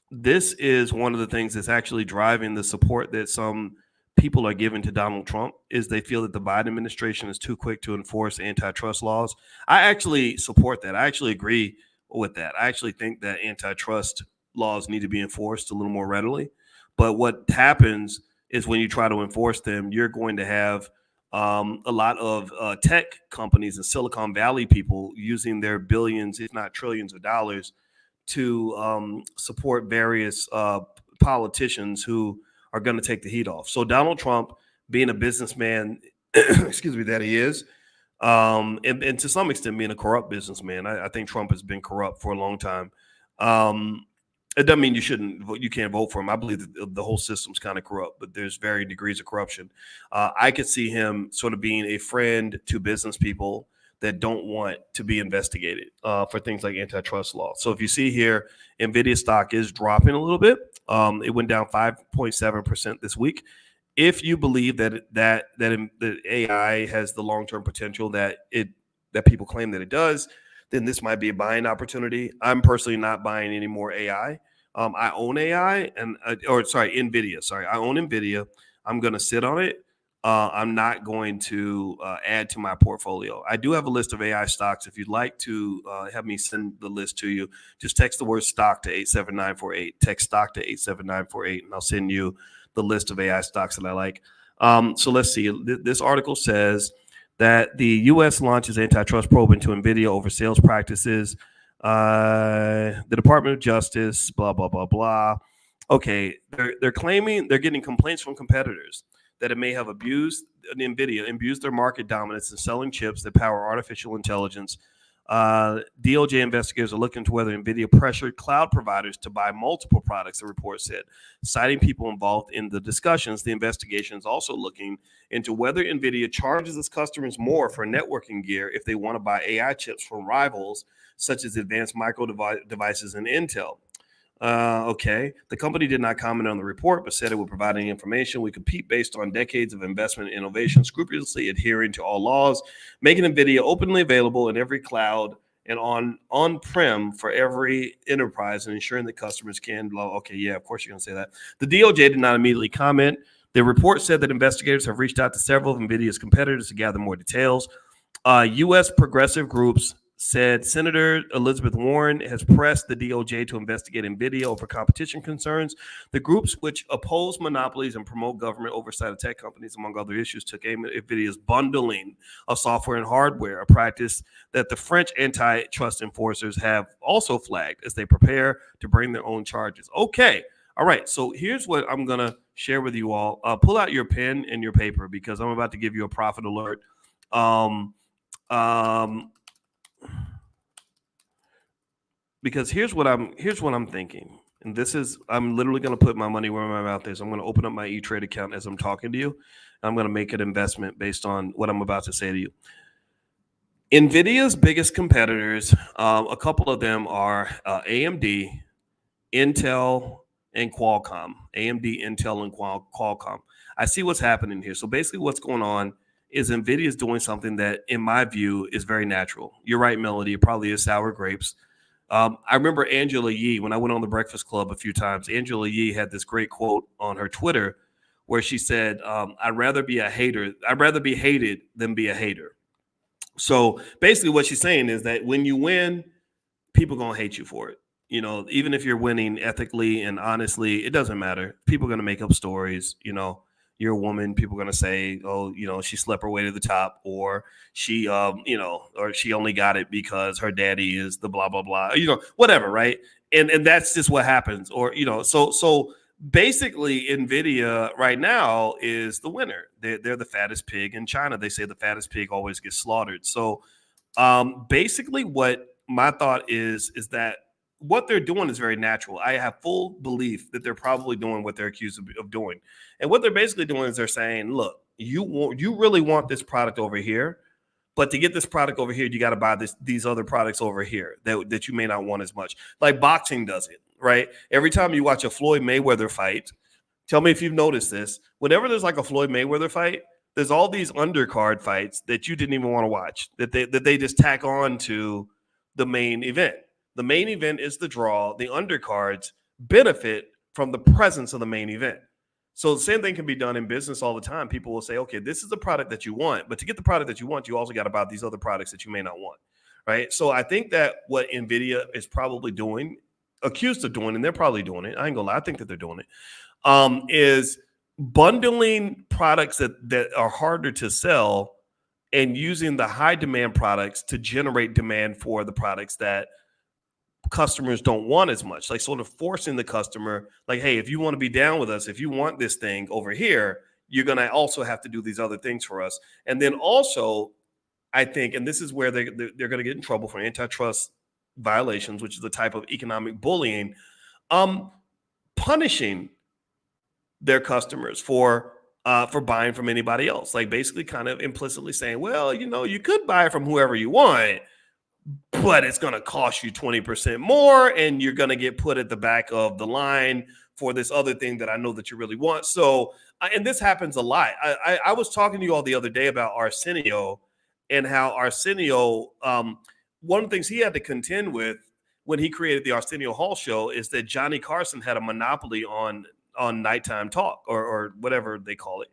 this is one of the things that's actually driving the support that some people are giving to Donald Trump. Is they feel that the Biden administration is too quick to enforce antitrust laws. I actually support that. I actually agree with that. I actually think that antitrust laws need to be enforced a little more readily. But what happens is when you try to enforce them, you're going to have a lot of tech companies and Silicon Valley people using their billions, if not trillions of dollars to support various politicians who are going to take the heat off. So Donald Trump, being a businessman, excuse me, that he is, and to some extent being a corrupt businessman, I think Trump has been corrupt for a long time. It doesn't mean you can't vote for him. I believe that the whole system's kind of corrupt, but there's varying degrees of corruption. I could see him sort of being a friend to business people that don't want to be investigated for things like antitrust law. So if you see here, Nvidia stock is dropping a little bit. It went down 5.7% this week. If you believe that AI has the long-term potential that people claim that it does, then this might be a buying opportunity. I'm personally not buying any more AI. I own AI Nvidia. Sorry, I own Nvidia. I'm going to sit on it. I'm not going to add to my portfolio. I do have a list of AI stocks. If you'd like to have me send the list to you, just text the word stock to 87948. Text stock to 87948, and I'll send you the list of AI stocks that I like. So let's see. This article says that the U.S. launches antitrust probe into Nvidia over sales practices. The Department of Justice, blah, blah, blah, blah. Okay, they're claiming they're getting complaints from competitors that it may have abused their market dominance in selling chips that power artificial intelligence DOJ investigators are looking into whether Nvidia pressured cloud providers to buy multiple products, the report said. Citing people involved in the discussions, the investigation is also looking into whether Nvidia charges its customers more for networking gear if they want to buy AI chips from rivals such as Advanced Micro Devices and Intel. Okay. The company did not comment on the report, but said it would provide any information. We compete based on decades of investment and innovation, scrupulously adhering to all laws, making NVIDIA openly available in every cloud and on-prem for every enterprise, and ensuring that customers can. Okay, yeah, of course you're going to say that. The DOJ did not immediately comment. The report said that investigators have reached out to several of NVIDIA's competitors to gather more details. U.S. progressive groups said Senator Elizabeth Warren has pressed the DOJ to investigate NVIDIA over competition concerns. The groups, which oppose monopolies and promote government oversight of tech companies, among other issues, took aim at NVIDIA's bundling of software and hardware, a practice that the French antitrust enforcers have also flagged as they prepare to bring their own charges. Okay. All right. So here's what I'm going to share with you all. Pull out your pen and your paper because I'm about to give you a profit alert. Because here's what I'm thinking, and this is, I'm literally going to put my money where my mouth is. I'm going to open up my E-Trade account as I'm talking to you. I'm going to make an investment based on what I'm about to say to you. NVIDIA's biggest competitors, a couple of them are AMD, Intel, and Qualcomm. AMD, Intel, and Qualcomm. I see what's happening here. So basically what's going on is NVIDIA is doing something that, in my view, is very natural. You're right, Melody. It probably is sour grapes. I remember Angela Yee, when I went on the Breakfast Club a few times, Angela Yee had this great quote on her Twitter where she said, I'd rather be hated than be a hater. So basically what she's saying is that when you win, people are going to hate you for it. You know, even if you're winning ethically and honestly, it doesn't matter. People are going to make up stories. You know, you're a woman, people are going to say, oh, you know, she slept her way to the top, or she, or she only got it because her daddy is the blah, blah, blah, whatever. Right. And that's just what happens. Or, so basically NVIDIA right now is the winner. They're the fattest pig in China. They say the fattest pig always gets slaughtered. So basically what my thought is that what they're doing is very natural. I have full belief that they're probably doing what they're accused of doing. And what they're basically doing is they're saying, look, you really want this product over here, but to get this product over here, you got to buy these other products over here that you may not want as much. Like boxing does it, right? Every time you watch a Floyd Mayweather fight, tell me if you've noticed this, whenever there's like a Floyd Mayweather fight, there's all these undercard fights that you didn't even want to watch, that they just tack on to the main event. The main event is the draw. The undercards benefit from the presence of the main event. So the same thing can be done in business all the time. People will say, okay, this is the product that you want, but to get the product that you want, you also got to buy these other products that you may not want, right? So I think that what NVIDIA is probably doing, accused of doing, and they're probably doing it, I ain't gonna lie, I think that they're doing it, is bundling products that are harder to sell and using the high demand products to generate demand for the products that customers don't want as much, like sort of forcing the customer, like, hey, if you want to be down with us, if you want this thing over here, you're going to also have to do these other things for us. And then also, I think, and this is where they're going to get in trouble for antitrust violations, which is the type of economic bullying, punishing their customers for buying from anybody else, like basically kind of implicitly saying, well, you could buy from whoever you want, but it's going to cost you 20% more, and you're going to get put at the back of the line for this other thing that I know that you really want. So, and this happens a lot. I was talking to you all the other day about Arsenio and how Arsenio, one of the things he had to contend with when he created the Arsenio Hall show is that Johnny Carson had a monopoly on nighttime talk or whatever they call it.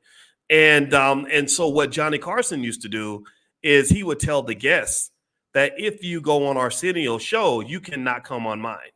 And so what Johnny Carson used to do is he would tell the guests that if you go on Arsenio's show, you cannot come on mine,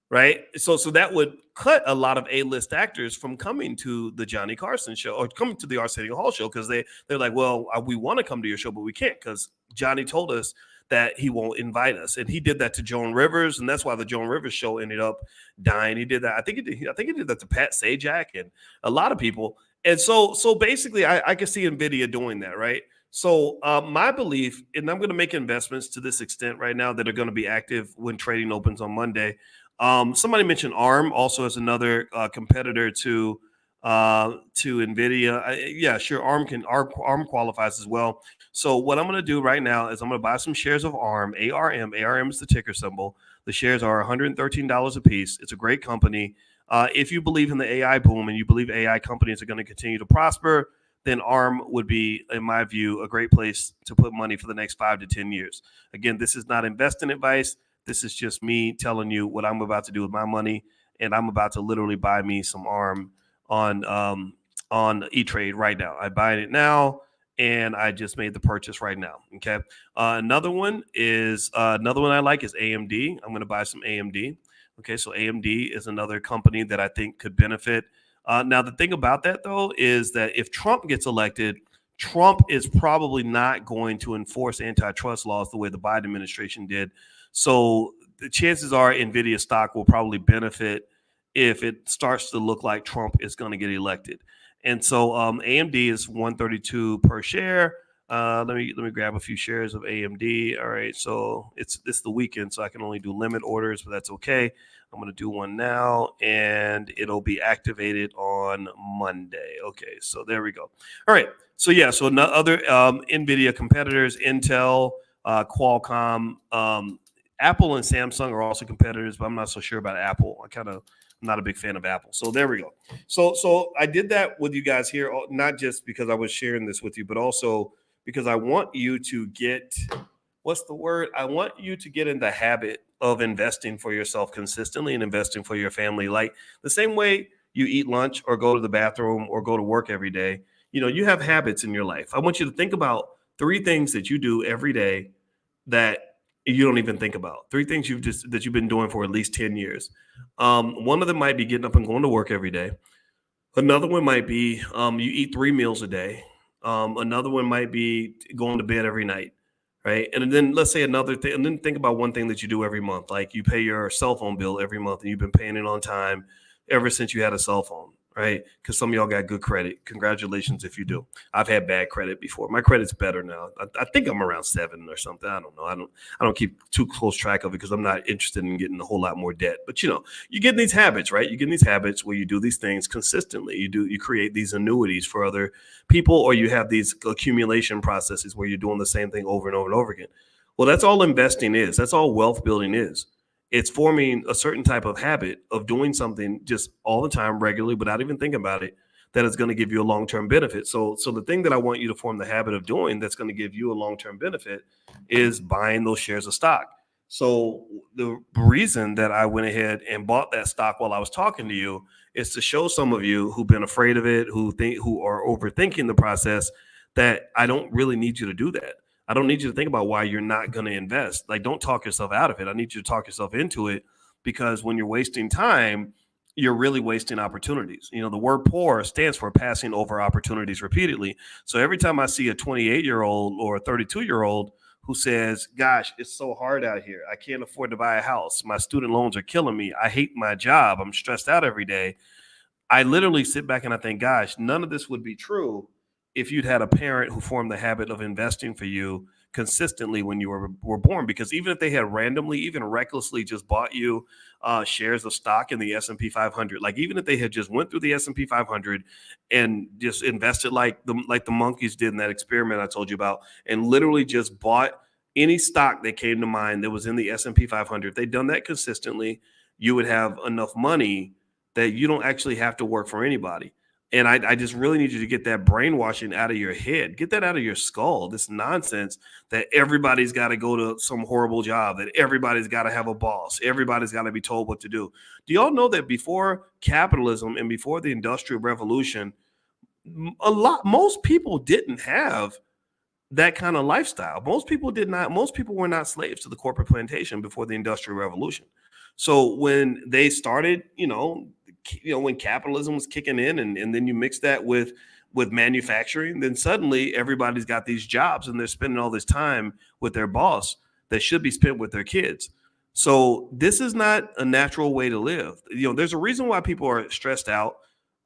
right? So that would cut a lot of A-list actors from coming to the Johnny Carson show or coming to the Arsenio Hall show because they're like, well, we want to come to your show, but we can't because Johnny told us that he won't invite us. And he did that to Joan Rivers, and that's why the Joan Rivers show ended up dying. He did that. I think he did that to Pat Sajak and a lot of people. And so basically, I can see NVIDIA doing that, right? So my belief, and I'm going to make investments to this extent right now that are going to be active when trading opens on Monday. Somebody mentioned ARM also as another competitor to Nvidia. Yeah, sure, ARM qualifies as well. So what I'm going to do right now is I'm going to buy some shares of ARM. ARM. ARM is the ticker symbol. The shares are $113 a piece. It's a great company. If you believe in the AI boom and you believe AI companies are going to continue to prosper, then ARM would be, in my view, a great place to put money for the next 5 to 10 years. Again, this is not investing advice. This is just me telling you what I'm about to do with my money, and I'm about to literally buy me some ARM on E-Trade right now. I buy it now, and I just made the purchase right now. Okay. Another one I like is AMD. I'm going to buy some AMD. Okay, so AMD is another company that I think could benefit. Now, the thing about that, though, is that if Trump gets elected, Trump is probably not going to enforce antitrust laws the way the Biden administration did. So the chances are Nvidia stock will probably benefit if it starts to look like Trump is going to get elected. And so AMD is 132 per share. Let me grab a few shares of AMD. All right, so it's the weekend, so I can only do limit orders, but that's okay. I'm going to do one now, and it'll be activated on Monday. Okay, so there we go. All right, so yeah, so other NVIDIA competitors, Intel, Qualcomm, Apple and Samsung are also competitors, but I'm not so sure about Apple. I'm not a big fan of Apple. So there we go. So I did that with you guys here, not just because I was sharing this with you, but also because I want you to get, what's the word? I want you to get in the habit of investing for yourself consistently and investing for your family. Like the same way you eat lunch or go to the bathroom or go to work every day, you have habits in your life. I want you to think about 3 things that you do every day that you don't even think about. 3 things that you've been doing for at least 10 years. One of them might be getting up and going to work every day. Another one might be you eat 3 meals a day. Another one might be going to bed every night, right? And then let's say another thing, and then think about one thing that you do every month, like you pay your cell phone bill every month, and you've been paying it on time ever since you had a cell phone, right? Because some of y'all got good credit. Congratulations if you do. I've had bad credit before. My credit's better now. I think I'm around 7 or something. I don't know. I don't keep too close track of it because I'm not interested in getting a whole lot more debt. But you get these habits, right? You get these habits where you do these things consistently. You create these annuities for other people, or you have these accumulation processes where you're doing the same thing over and over and over again. Well, that's all investing is. That's all wealth building is. It's forming a certain type of habit of doing something just all the time, regularly, without even thinking about it, that is going to give you a long-term benefit. So the thing that I want you to form the habit of doing that's going to give you a long-term benefit is buying those shares of stock. So the reason that I went ahead and bought that stock while I was talking to you is to show some of you who've been afraid of it, who are overthinking the process, that I don't really need you to do that. I don't need you to think about why you're not going to invest. Like, don't talk yourself out of it. I need you to talk yourself into it, because when you're wasting time, you're really wasting opportunities. The word poor stands for passing over opportunities repeatedly. So every time I see a 28-year-old or a 32-year-old who says, gosh, it's so hard out here. I can't afford to buy a house. My student loans are killing me. I hate my job. I'm stressed out every day. I literally sit back and I think, gosh, none of this would be true if you'd had a parent who formed the habit of investing for you consistently when you were born. Because even if they had randomly, even recklessly just bought you shares of stock in the S&P 500, like even if they had just went through the S&P 500 and just invested like the monkeys did in that experiment I told you about, and literally just bought any stock that came to mind that was in the S&P 500, if they'd done that consistently, you would have enough money that you don't actually have to work for anybody. And I just really need you to get that brainwashing out of your head. Get that out of your skull. This nonsense that everybody's got to go to some horrible job, that everybody's got to have a boss, everybody's got to be told what to do. Do y'all know that before capitalism and before the Industrial Revolution, most people didn't have that kind of lifestyle? Most people were not slaves to the corporate plantation before the Industrial Revolution. So when they started, when capitalism was kicking in, and then you mix that with manufacturing, then suddenly everybody's got these jobs and they're spending all this time with their boss that should be spent with their kids. So this is not a natural way to live. There's a reason why people are stressed out.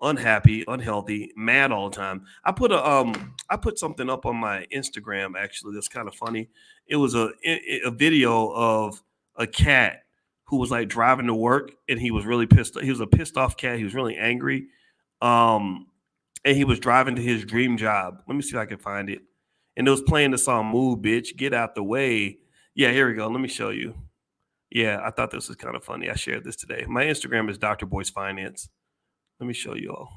unhappy, unhealthy, mad all the time. I put something up on my Instagram actually that's kind of funny. It was a video of a cat who was like driving to work and he was really pissed. He was a pissed off cat. He was really angry. Um and he was driving to his dream job. Let me see if I can find it. And it was playing the song "Move, Bitch, Get Out the Way." Yeah, here we go. Let me show you. Yeah, I thought this was kind of funny. I shared this today. My Instagram is Dr. Boyce Finance. Let me show you all.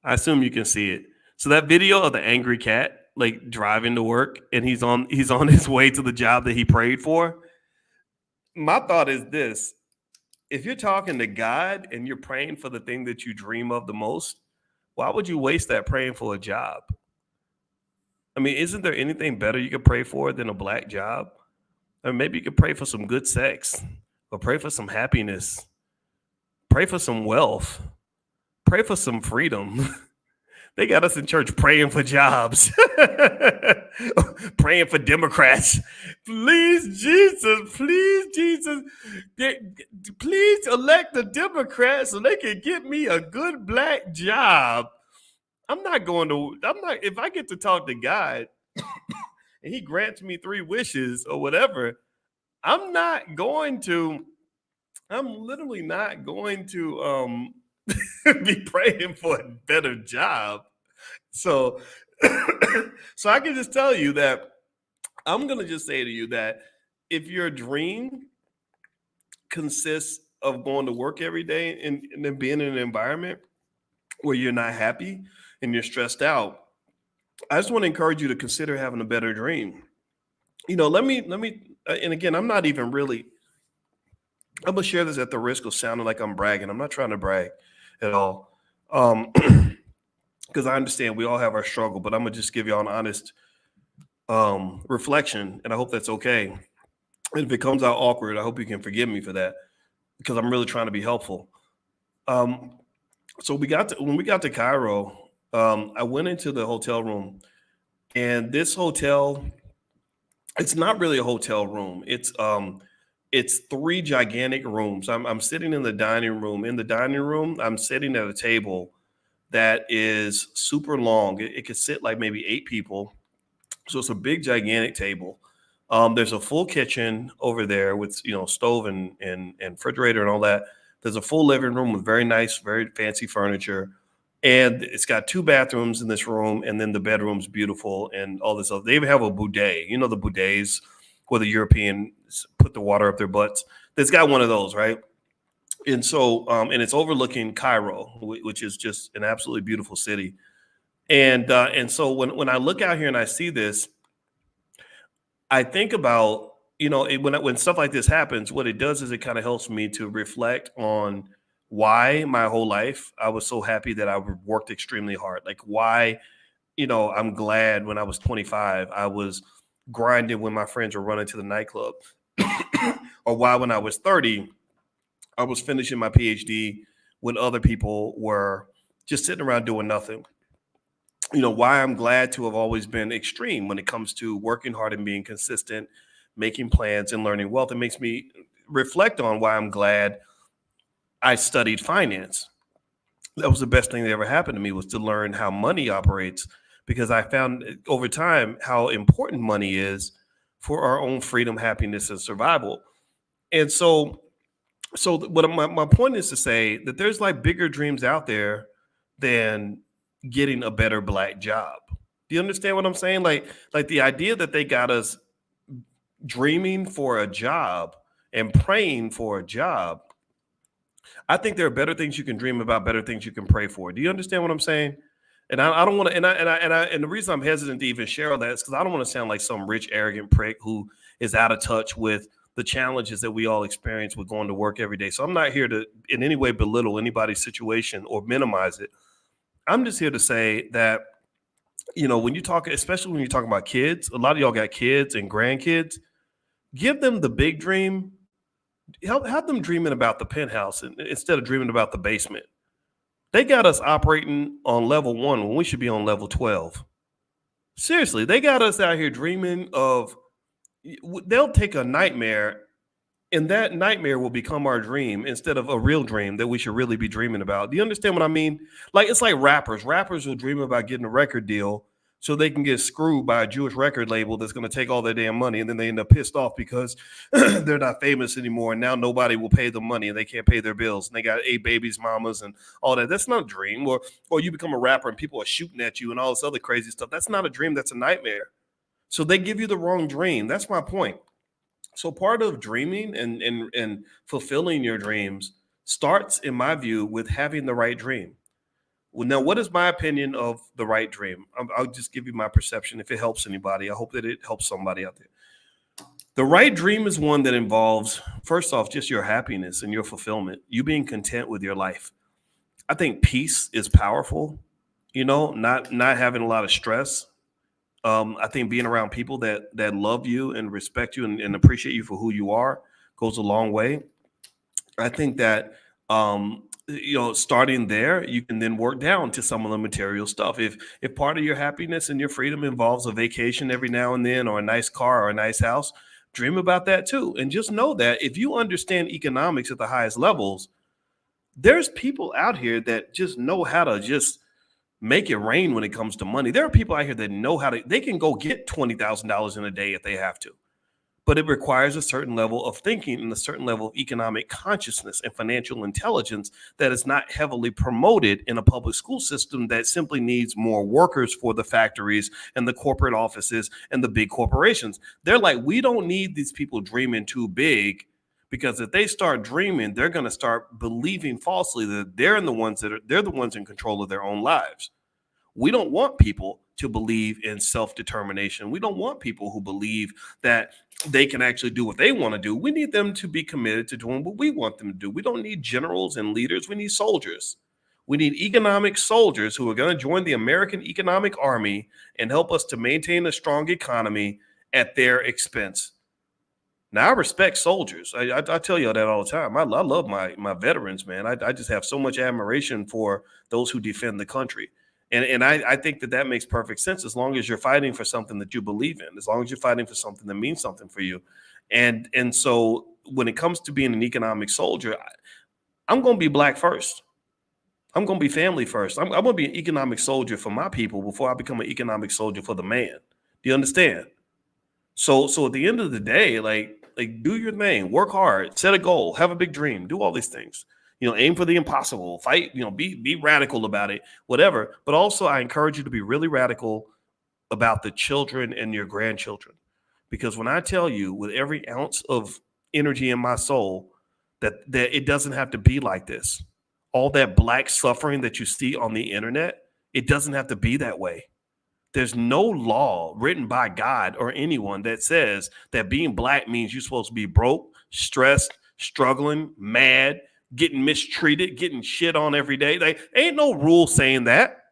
I assume you can see it. So that video of the angry cat like driving to work and he's on his way to the job that he prayed for. My thought is this: if you're talking to God and you're praying for the thing that you dream of the most, why would you waste that praying for a job? I mean, isn't there anything better you could pray for than a black job? Or maybe you could pray for some good sex, or pray for some happiness, pray for some wealth, pray for some freedom. They got us in church praying for jobs, praying for Democrats. Please, Jesus, please elect the Democrats so they can get me a good black job. I'm not, if I get to talk to God and he grants me 3 wishes or whatever, I'm literally not going to be praying for a better job. So, so I can just tell you that I'm going to just say to you that if your dream consists of going to work every day and then being in an environment where you're not happy and you're stressed out, I just want to encourage you to consider having a better dream. Let me, and again, I'm not even really, I'm going to share this at the risk of sounding like I'm bragging. I'm not trying to brag at all. Because I understand we all have our struggle, but I'm going to just give y'all an honest reflection, and I hope that's okay. And if it comes out awkward, I hope you can forgive me for that, because I'm really trying to be helpful. So when we got to Cairo, I went into the hotel room, and this hotel, it's not really a hotel room. It's 3 gigantic rooms. I'm sitting in the dining room. In the dining room, I'm sitting at a table that is super long. It could sit like maybe 8 people. So it's a big, gigantic table. There's a full kitchen over there with, stove and refrigerator and all that. There's a full living room with very nice, very fancy furniture. And it's got 2 bathrooms in this room. And then the bedroom's beautiful and all this stuff. They even have a bidet, the bidets where the Europeans put the water up their butts. It's got one of those, right? And so, and it's overlooking Cairo, which is just an absolutely beautiful city. And so when I look out here and I see this, I think about, when stuff like this happens, what it does is it kind of helps me to reflect on why my whole life I was so happy that I worked extremely hard. Like why, I'm glad when I was 25, I was grinding when my friends were running to the nightclub, or why when I was 30, I was finishing my PhD when other people were just sitting around doing nothing. Why I'm glad to have always been extreme when it comes to working hard and being consistent, making plans and learning wealth. It makes me reflect on why I'm glad I studied finance. That was the best thing that ever happened to me, was to learn how money operates, because I found over time how important money is for our own freedom, happiness, and survival. And so what my point is to say that there's like bigger dreams out there than getting a better black job. Do you understand what I'm saying? Like the idea that they got us dreaming for a job and praying for a job. I think there are better things you can dream about, better things you can pray for. Do you understand what I'm saying? And I don't want to, and the reason I'm hesitant to even share all that is because I don't want to sound like some rich, arrogant prick who is out of touch with the challenges that we all experience with going to work every day. So I'm not here to in any way belittle anybody's situation or minimize it. I'm just here to say that, when you talk, especially when you're talking about kids, a lot of y'all got kids and grandkids, give them the big dream. Have them dreaming about the penthouse instead of dreaming about the basement. They got us operating on level 1 when we should be on level 12. Seriously, they got us out here dreaming of, they'll take a nightmare And that nightmare will become our dream instead of a real dream that we should really be dreaming about. Do you understand what I mean? Like, it's like rappers. Rappers will dream about getting a record deal so they can get screwed by a Jewish record label that's going to take all their damn money, and then they end up pissed off because they're not famous anymore, and now nobody will pay them money and they can't pay their bills, and they got 8 babies, mamas, and all that. That's not a dream. Or you become a rapper and people are shooting at you and all this other crazy stuff. That's not a dream. That's a nightmare. So they give you the wrong dream. That's my point. So part of dreaming and fulfilling your dreams starts, in my view, with having the right dream. Well, now, what is my opinion of the right dream? I'll just give you my perception. If it helps anybody, I hope that it helps somebody out there. The right dream is one that involves, first off, just your happiness and your fulfillment, you being content with your life. I think peace is powerful, not having a lot of stress. I think being around people that love you and respect you and appreciate you for who you are goes a long way. I think that starting there, you can then work down to some of the material stuff. If part of your happiness and your freedom involves a vacation every now and then, or a nice car or a nice house, dream about that too. And just know that if you understand economics at the highest levels, there's people out here that just know how to just make it rain when it comes to money. There are people out here that know they can go get $20,000 in a day if they have to. But it requires a certain level of thinking and a certain level of economic consciousness and financial intelligence that is not heavily promoted in a public school system that simply needs more workers for the factories and the corporate offices and the big corporations. They're like, we don't need these people dreaming too big, because if they start dreaming, they're going to start believing falsely that they're the ones in control of their own lives. We don't want people to believe in self-determination. We don't want people who believe that they can actually do what they want to do. We need them to be committed to doing what we want them to do. We don't need generals and leaders. We need soldiers. We need economic soldiers who are going to join the American economic army and help us to maintain a strong economy at their expense. Now, I respect soldiers. I tell you that all the time. I love my veterans, man. I just have so much admiration for those who defend the country. And I think that makes perfect sense as long as you're fighting for something that you believe in, as long as you're fighting for something that means something for you. And so when it comes to being an economic soldier, I'm going to be black first. I'm going to be family first. I'm going to be an economic soldier for my people before I become an economic soldier for the man. Do you understand? So at the end of the day, like do your thing, work hard, set a goal, have a big dream, do all these things. Aim for the impossible, fight, be radical about it, whatever. But also I encourage you to be really radical about the children and your grandchildren. Because when I tell you with every ounce of energy in my soul that it doesn't have to be like this, all that black suffering that you see on the internet, it doesn't have to be that way. There's no law written by God or anyone that says that being black means you're supposed to be broke, stressed, struggling, mad, getting mistreated, getting shit on every day. Like, ain't no rule saying that.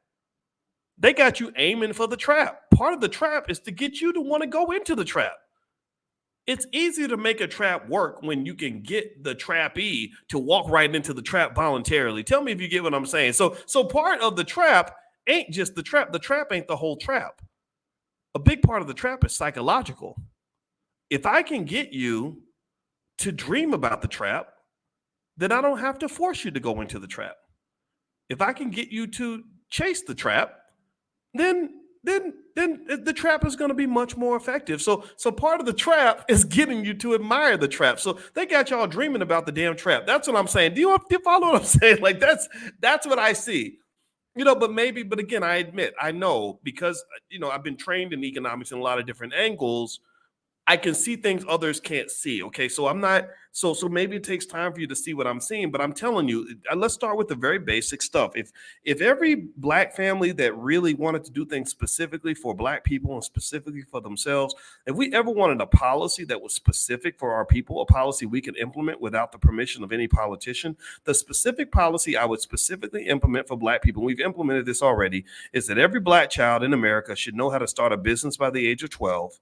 They got you aiming for the trap. Part of the trap is to get you to want to go into the trap. It's easy to make a trap work when you can get the trappee to walk right into the trap voluntarily. Tell me if you get what I'm saying. So part of the trap ain't just the trap. The trap ain't the whole trap. A big part of the trap is psychological. If I can get you to dream about the trap, then I don't have to force you to go into the trap. If I can get you to chase the trap, then the trap is going to be much more effective. So part of the trap is getting you to admire the trap. So they got y'all dreaming about the damn trap. That's what I'm saying. Do you follow what I'm saying? Like that's what I see. But again, I admit, I know, because, I've been trained in economics in a lot of different angles. I can see things others can't see. Okay. So I'm not, so maybe it takes time for you to see what I'm seeing, but I'm telling you, let's start with the very basic stuff. If every black family that really wanted to do things specifically for black people and specifically for themselves, if we ever wanted a policy that was specific for our people, a policy we could implement without the permission of any politician, the specific policy I would specifically implement for black people, we've implemented this already, is that every black child in America should know how to start a business by the age of 12,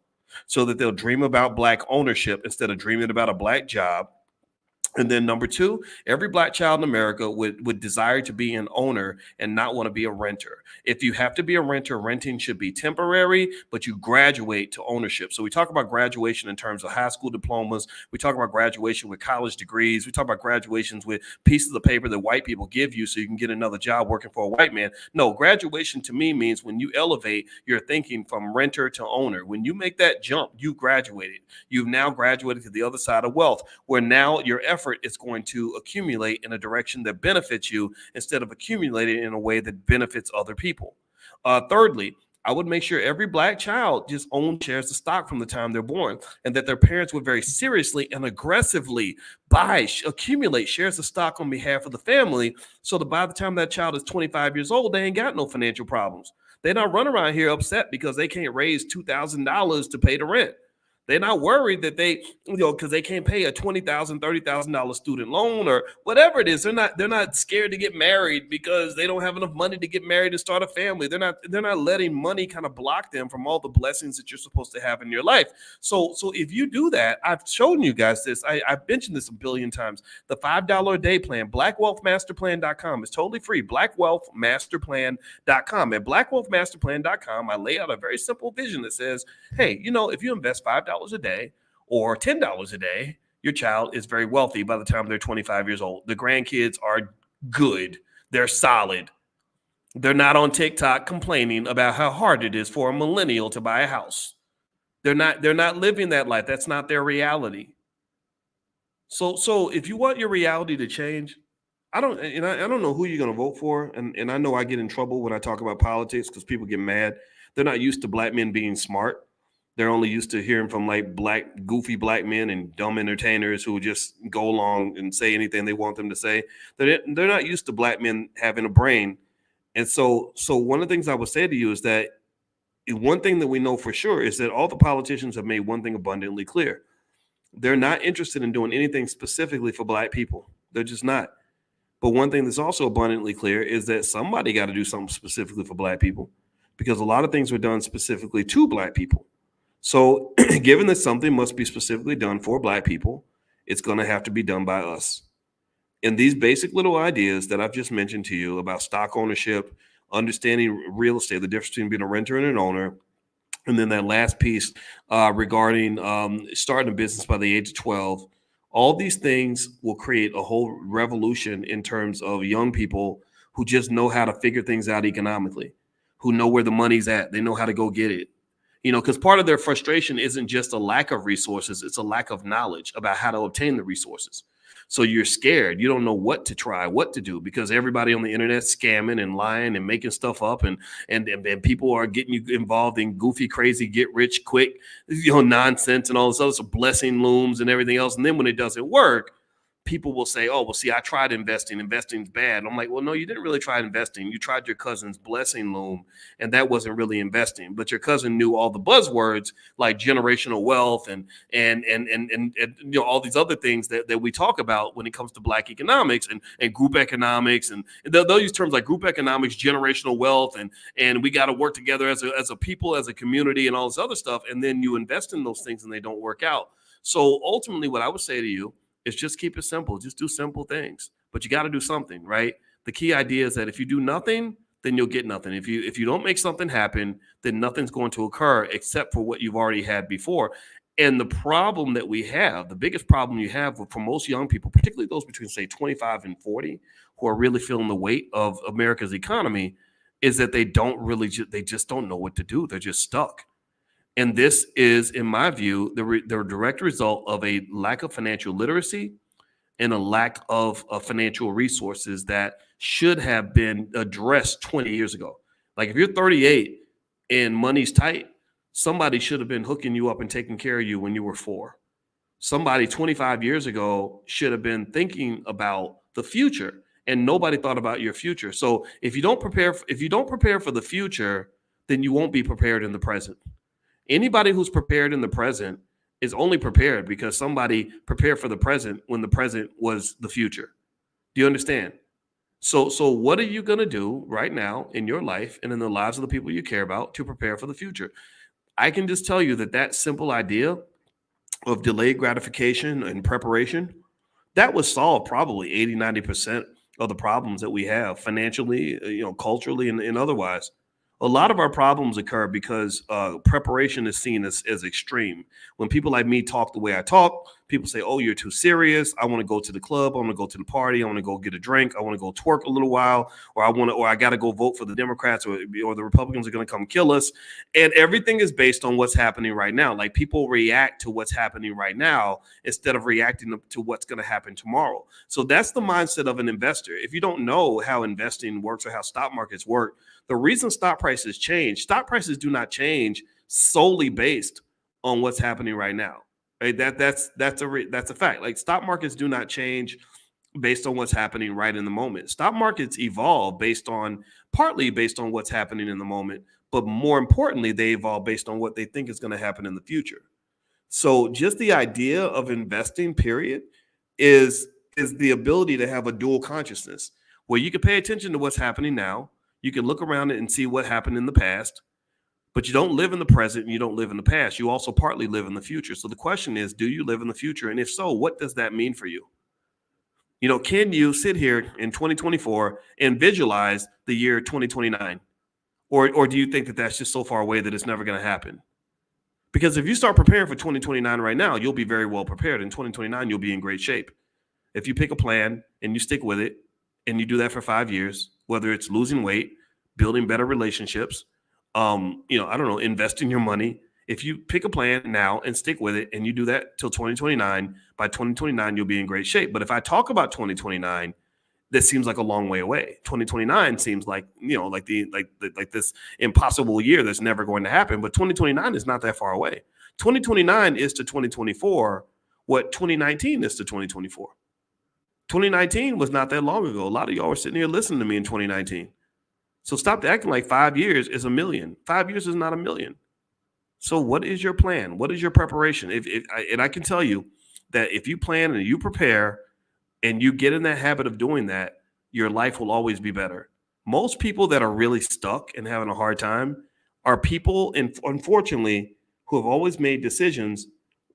so that they'll dream about black ownership instead of dreaming about a black job. And then number two, every black child in America would desire to be an owner and not want to be a renter. If you have to be a renter, renting should be temporary, but you graduate to ownership. So we talk about graduation in terms of high school diplomas. We talk about graduation with college degrees. We talk about graduations with pieces of paper that white people give you so you can get another job working for a white man. No, graduation to me means when you elevate your thinking from renter to owner. When you make that jump, you graduated. You've now graduated to the other side of wealth, where now your effort is going to accumulate in a direction that benefits you instead of accumulating in a way that benefits other people. Thirdly, I would make sure every black child just owns shares of stock from the time they're born, and that their parents would very seriously and aggressively accumulate shares of stock on behalf of the family, so that by the time that child is 25 years old, they ain't got no financial problems. They not run around here upset because they can't raise $2,000 to pay the rent. They're not worried that because they can't pay a $20,000, $30,000 student loan or whatever it is. They're not scared to get married because they don't have enough money to get married and start a family. They're not letting money kind of block them from all the blessings that you're supposed to have in your life. So if you do that, I've shown you guys this. I've mentioned this a billion times. The $5 a day plan, blackwealthmasterplan.com, is totally free. Blackwealthmasterplan.com. At blackwealthmasterplan.com, I lay out a very simple vision that says, hey, if you invest $5 a day or $10 a day, your child is very wealthy by the time they're 25 years old. The grandkids are good. They're solid. They're not on TikTok complaining about how hard it is for a millennial to buy a house. They're not living that life. That's not their reality. So if you want your reality to change, I don't know who you're going to vote for. And I know I get in trouble when I talk about politics because people get mad. They're not used to black men being smart. They're only used to hearing from like goofy black men and dumb entertainers who just go along and say anything they want them to say. They're not used to black men having a brain. And so one of the things I would say to you is that one thing that we know for sure is that all the politicians have made one thing abundantly clear. They're not interested in doing anything specifically for black people. They're just not. But one thing that's also abundantly clear is that somebody got to do something specifically for black people, because a lot of things were done specifically to black people. So given that something must be specifically done for black people, it's going to have to be done by us. And these basic little ideas that I've just mentioned to you about stock ownership, understanding real estate, the difference between being a renter and an owner, and then that last piece regarding starting a business by the age of 12, all these things will create a whole revolution in terms of young people who just know how to figure things out economically, who know where the money's at. They know how to go get it. Because part of their frustration isn't just a lack of resources, it's a lack of knowledge about how to obtain the resources. So you're scared. You don't know what to try, what to do, because everybody on the internet scamming and lying and making stuff up, and people are getting you involved in goofy, crazy, get rich quick, nonsense and all this other stuff, blessing looms and everything else. And then when it doesn't work, people will say, oh, well, see, I tried investing. Investing's bad. And I'm like, well, no, you didn't really try investing. You tried your cousin's blessing loom, and that wasn't really investing. But your cousin knew all the buzzwords like generational wealth and all these other things that we talk about when it comes to black economics and group economics. And they'll use terms like group economics, generational wealth, and we got to work together as a people, as a community, and all this other stuff. And then you invest in those things and they don't work out. So ultimately, what I would say to you is just keep it simple. Just do simple things, but you got to do something, right? The key idea is that if you do nothing, then you'll get nothing. If you don't make something happen, then nothing's going to occur except for what you've already had before. And the problem that we have, the biggest problem you have for most young people, particularly those between say 25 and 40, who are really feeling the weight of America's economy, is that they just don't know what to do. They're just stuck. And this is, in my view, the direct result of a lack of financial literacy and a lack of financial resources that should have been addressed 20 years ago. Like if you're 38 and money's tight, somebody should have been hooking you up and taking care of you when you were 4. Somebody 25 years ago should have been thinking about the future, and nobody thought about your future. So if you don't prepare for the future, then you won't be prepared in the present. Anybody who's prepared in the present is only prepared because somebody prepared for the present when the present was the future. Do you understand? So what are you going to do right now in your life and in the lives of the people you care about to prepare for the future? I can just tell you that simple idea of delayed gratification and preparation, that would solve probably 80-90% of the problems that we have financially, culturally, and otherwise. A lot of our problems occur because preparation is seen as extreme. When people like me talk the way I talk, people say, "Oh, you're too serious. I want to go to the club. I want to go to the party. I want to go get a drink. I want to go twerk a little while, or I got to go vote for the Democrats, or the Republicans are going to come kill us." And everything is based on what's happening right now. Like, people react to what's happening right now instead of reacting to what's going to happen tomorrow. So that's the mindset of an investor. If you don't know how investing works or how stock markets work, the reason stock prices change, stock prices do not change solely based on what's happening right now. Right? That's a fact. Like, stock markets do not change based on what's happening right in the moment. Stock markets evolve partly based on what's happening in the moment, but more importantly, they evolve based on what they think is going to happen in the future. So just the idea of investing, period, is the ability to have a dual consciousness where you can pay attention to what's happening now. You can look around it and see what happened in the past, but you don't live in the present and you don't live in the past. You also partly live in the future. So the question is, do you live in the future? And if so, what does that mean for you? Can you sit here in 2024 and visualize the year 2029? Or do you think that that's just so far away that it's never going to happen? Because if you start preparing for 2029 right now, you'll be very well prepared. In 2029, you'll be in great shape. If you pick a plan and you stick with it and you do that for 5 years, whether it's losing weight, building better relationships, I don't know, investing your money. If you pick a plan now and stick with it and you do that till 2029, by 2029, you'll be in great shape. But if I talk about 2029, that seems like a long way away. 2029 seems like, like this impossible year that's never going to happen. But 2029 is not that far away. 2029 is to 2024 what 2019 is to 2024. 2019 was not that long ago. A lot of y'all were sitting here listening to me in 2019. So stop acting like 5 years is a million. 5 years is not a million. So what is your plan? What is your preparation? And I can tell you that if you plan and you prepare and you get in that habit of doing that, your life will always be better. Most people that are really stuck and having a hard time are people, unfortunately, who have always made decisions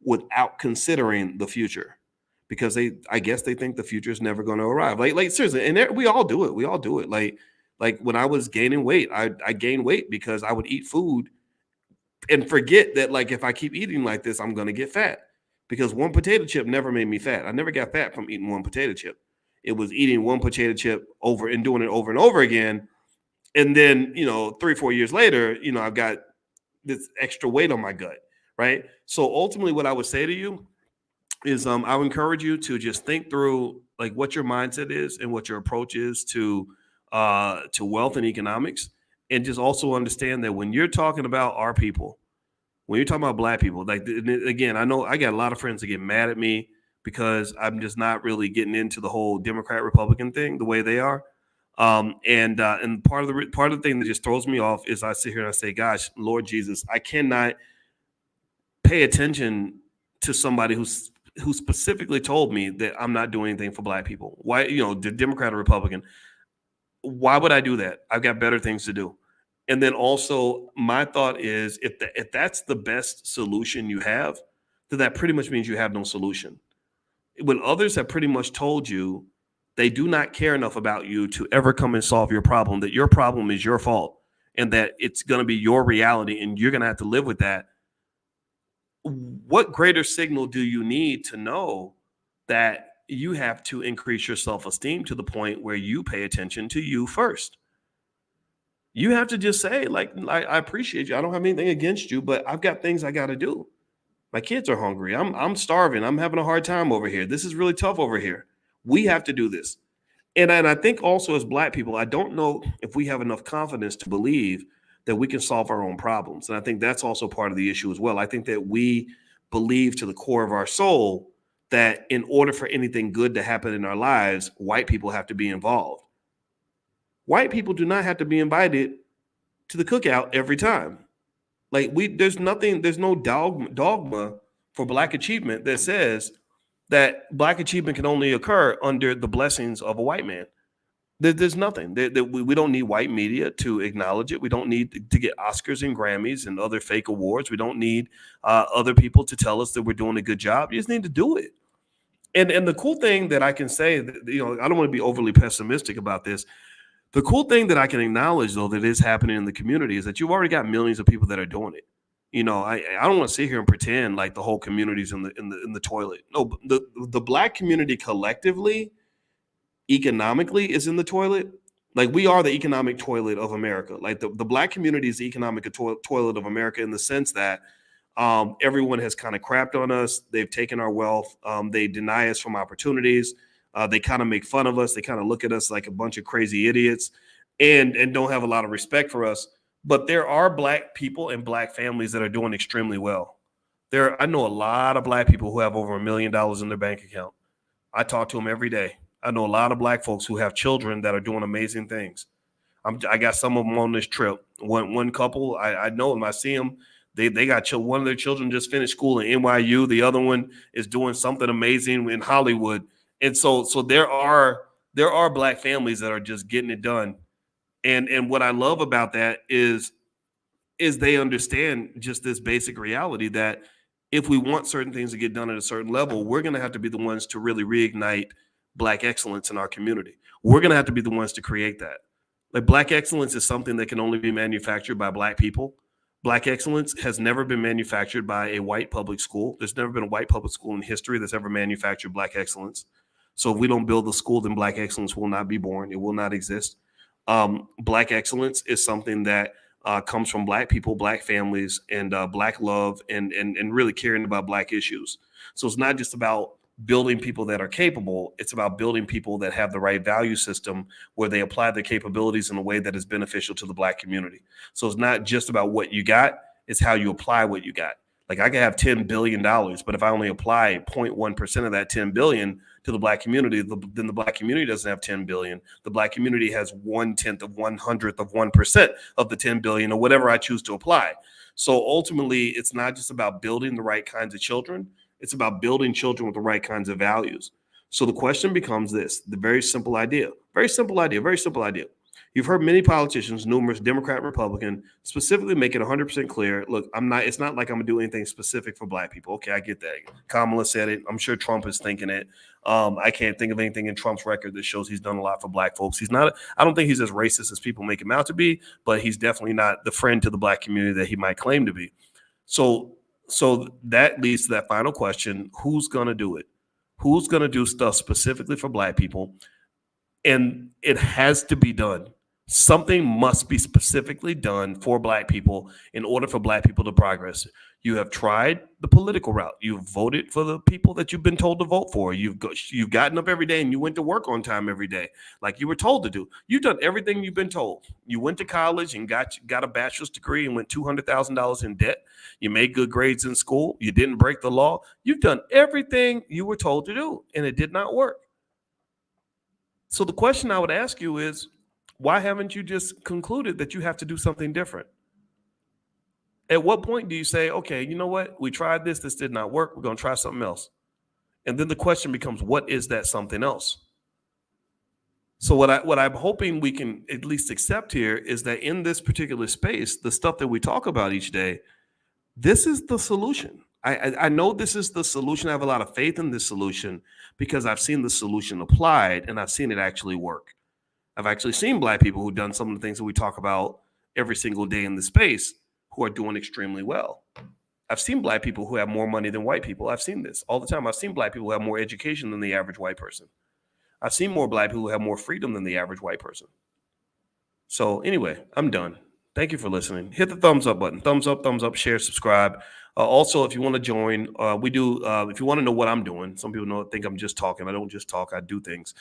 without considering the future, because I guess they think the future is never going to arrive. Like seriously, and we all do it. We all do it. Like when I was gaining weight, I gained weight because I would eat food and forget that, like, if I keep eating like this, I'm going to get fat. Because one potato chip never made me fat. I never got fat from eating one potato chip. It was eating one potato chip over and doing it over and over again. And then, 3 or 4 years later, I've got this extra weight on my gut, right? So ultimately what I would say to you is I would encourage you to just think through, like, what your mindset is and what your approach is to wealth and economics. And just also understand that when you're talking about our people, when you're talking about Black people, like, again, I know I got a lot of friends that get mad at me because I'm just not really getting into the whole Democrat Republican thing the way they are. And part of the thing that just throws me off is I sit here and I say, gosh, Lord Jesus, I cannot pay attention to somebody who specifically told me that I'm not doing anything for Black people. Why, the Democrat or Republican, why would I do that? I've got better things to do. And then also my thought is, if that's the best solution you have, then that pretty much means you have no solution. When others have pretty much told you they do not care enough about you to ever come and solve your problem, that your problem is your fault and that it's going to be your reality and you're going to have to live with that, what greater signal do you need to know that you have to increase your self-esteem to the point where you pay attention to you first? You have to just say, like, I appreciate you. I don't have anything against you, but I've got things I got to do. My kids are hungry. I'm starving. I'm having a hard time over here. This is really tough over here. We have to do this. And I think also as Black people, I don't know if we have enough confidence to believe that we can solve our own problems. And I think that's also part of the issue as well. I think that we believe to the core of our soul that in order for anything good to happen in our lives, white people have to be involved. White people do not have to be invited to the cookout every time. Like, there's no dogma for Black achievement that says that Black achievement can only occur under the blessings of a white man. There's nothing. We don't need white media to acknowledge it. We don't need to get Oscars and Grammys and other fake awards. We don't need other people to tell us that we're doing a good job. You just need to do it. And the cool thing that I can say, that, I don't want to be overly pessimistic about this. The cool thing that I can acknowledge, though, that is happening in the community is that you've already got millions of people that are doing it. I don't want to sit here and pretend like the whole community's in the toilet. No, the Black community collectively, economically, is in the toilet. Like, we are the economic toilet of America. Like, the Black community is the economic toilet of America, in the sense that everyone has kind of crapped on us. They've taken our wealth. They deny us from opportunities. They kind of make fun of us. They kind of look at us like a bunch of crazy idiots, and don't have a lot of respect for us. But there are Black people and Black families that are doing extremely well. I know a lot of Black people who have over $1 million in their bank account. I talk to them every day. I know a lot of Black folks who have children that are doing amazing things. I got some of them on this trip. One couple, I know them. I see them. They got one of their children just finished school in NYU. The other one is doing something amazing in Hollywood. And so there are Black families that are just getting it done. And what I love about that is they understand just this basic reality that if we want certain things to get done at a certain level, we're going to have to be the ones to really reignite Black excellence in our community. We're going to have to be the ones to create that. Like, Black excellence is something that can only be manufactured by Black people. Black excellence has never been manufactured by a white public school. There's never been a white public school in history that's ever manufactured Black excellence. So if we don't build the school, then Black excellence will not be born. It will not exist. Black excellence is something that comes from Black people, Black families, and Black love, and really caring about Black issues. So it's not just about building people that are capable. It's about building people that have the right value system where they apply their capabilities in a way that is beneficial to the Black community. So it's not just about what you got, it's how you apply what you got. Like, I could have $10 billion, but if I only apply 0.1% of that 10 billion to the Black community, then the Black community doesn't have 10 billion. The Black community has 1/10 of 100th of 1% of the 10 billion, or whatever I choose to apply. So ultimately, it's not just about building the right kinds of children. It's about building children with the right kinds of values. So the question becomes this, the very simple idea. You've heard many politicians, numerous Democrat and Republican, specifically make it 100% clear. Look, it's not like I'm gonna do anything specific for Black people. Okay, I get that. Kamala said it. I'm sure Trump is thinking it. I can't think of anything in Trump's record that shows he's done a lot for Black folks. I don't think he's as racist as people make him out to be, but he's definitely not the friend to the Black community that he might claim to be. So that leads to that final question: who's gonna do it? Who's gonna do stuff specifically for Black people? And it has to be done. Something must be specifically done for Black people in order for Black people to progress. You have tried the political route. You've voted for the people that you've been told to vote for. You've gotten up every day and you went to work on time every day, like you were told to do. You've done everything you've been told. You went to college and got a bachelor's degree and went $200,000 in debt. You made good grades in school. You didn't break the law. You've done everything you were told to do, and it did not work. So the question I would ask you is, why haven't you just concluded that you have to do something different? At what point do you say, okay, you know what? We tried this did not work. We're going to try something else. And then the question becomes, what is that something else? So what I'm hoping we can at least accept here is that in this particular space, the stuff that we talk about each day, this is the solution. I know this is the solution. I have a lot of faith in this solution because I've seen the solution applied and I've seen it actually work. I've actually seen Black people who've done some of the things that we talk about every single day in the space who are doing extremely well. I've seen Black people who have more money than white people. I've seen this all the time. I've seen Black people who have more education than the average white person. I've seen more Black people who have more freedom than the average white person. So anyway, I'm done. Thank you for listening. Hit the thumbs up button. Thumbs up, share, subscribe. Also, if you want to join, we do. If you want to know what I'm doing, some people think I'm just talking. I don't just talk. I do things.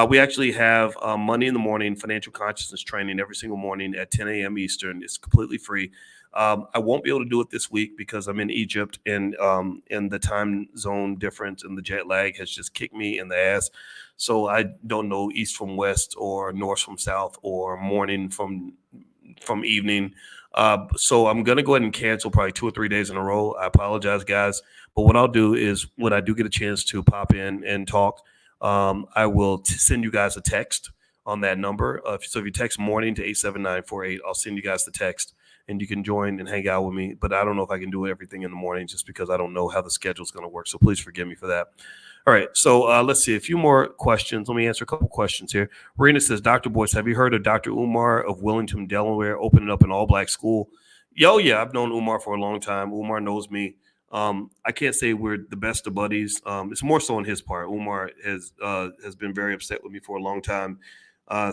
We actually have Monday in the morning financial consciousness training every single morning at 10 a.m. Eastern. It's completely free. I won't be able to do it this week because I'm in Egypt and the time zone difference and the jet lag has just kicked me in the ass. So I don't know east from west or north from south or morning from evening. So I'm going to go ahead and cancel probably 2 or 3 days in a row. I apologize, guys. But what I'll do is when I do get a chance to pop in and talk, I will send you guys a text on that number. So if you text morning to 87948, I'll send you guys the text and you can join and hang out with me. But I don't know if I can do everything in the morning just because I don't know how the schedule is going to work. So please forgive me for that. All right. So let's see a few more questions. Let me answer a couple questions here. Rena says, Dr. Boyce, have you heard of Dr. Umar of Wellington, Delaware, opening up an all-black school? Yo, yeah, I've known Umar for a long time. Umar knows me. I can't say we're the best of buddies. It's more so on his part. Umar has been very upset with me for a long time,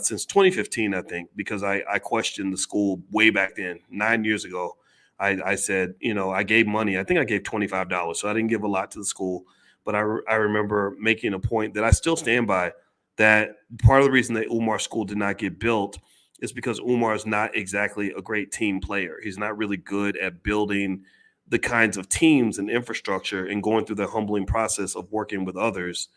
since 2015, I think, because I questioned the school way back then, 9 years ago. I said, I gave money. I think I gave $25, so I didn't give a lot to the school. But I remember making a point that I still stand by, that part of the reason that Umar School did not get built is because Umar is not exactly a great team player. He's not really good at building the kinds of teams and infrastructure and going through the humbling process of working with others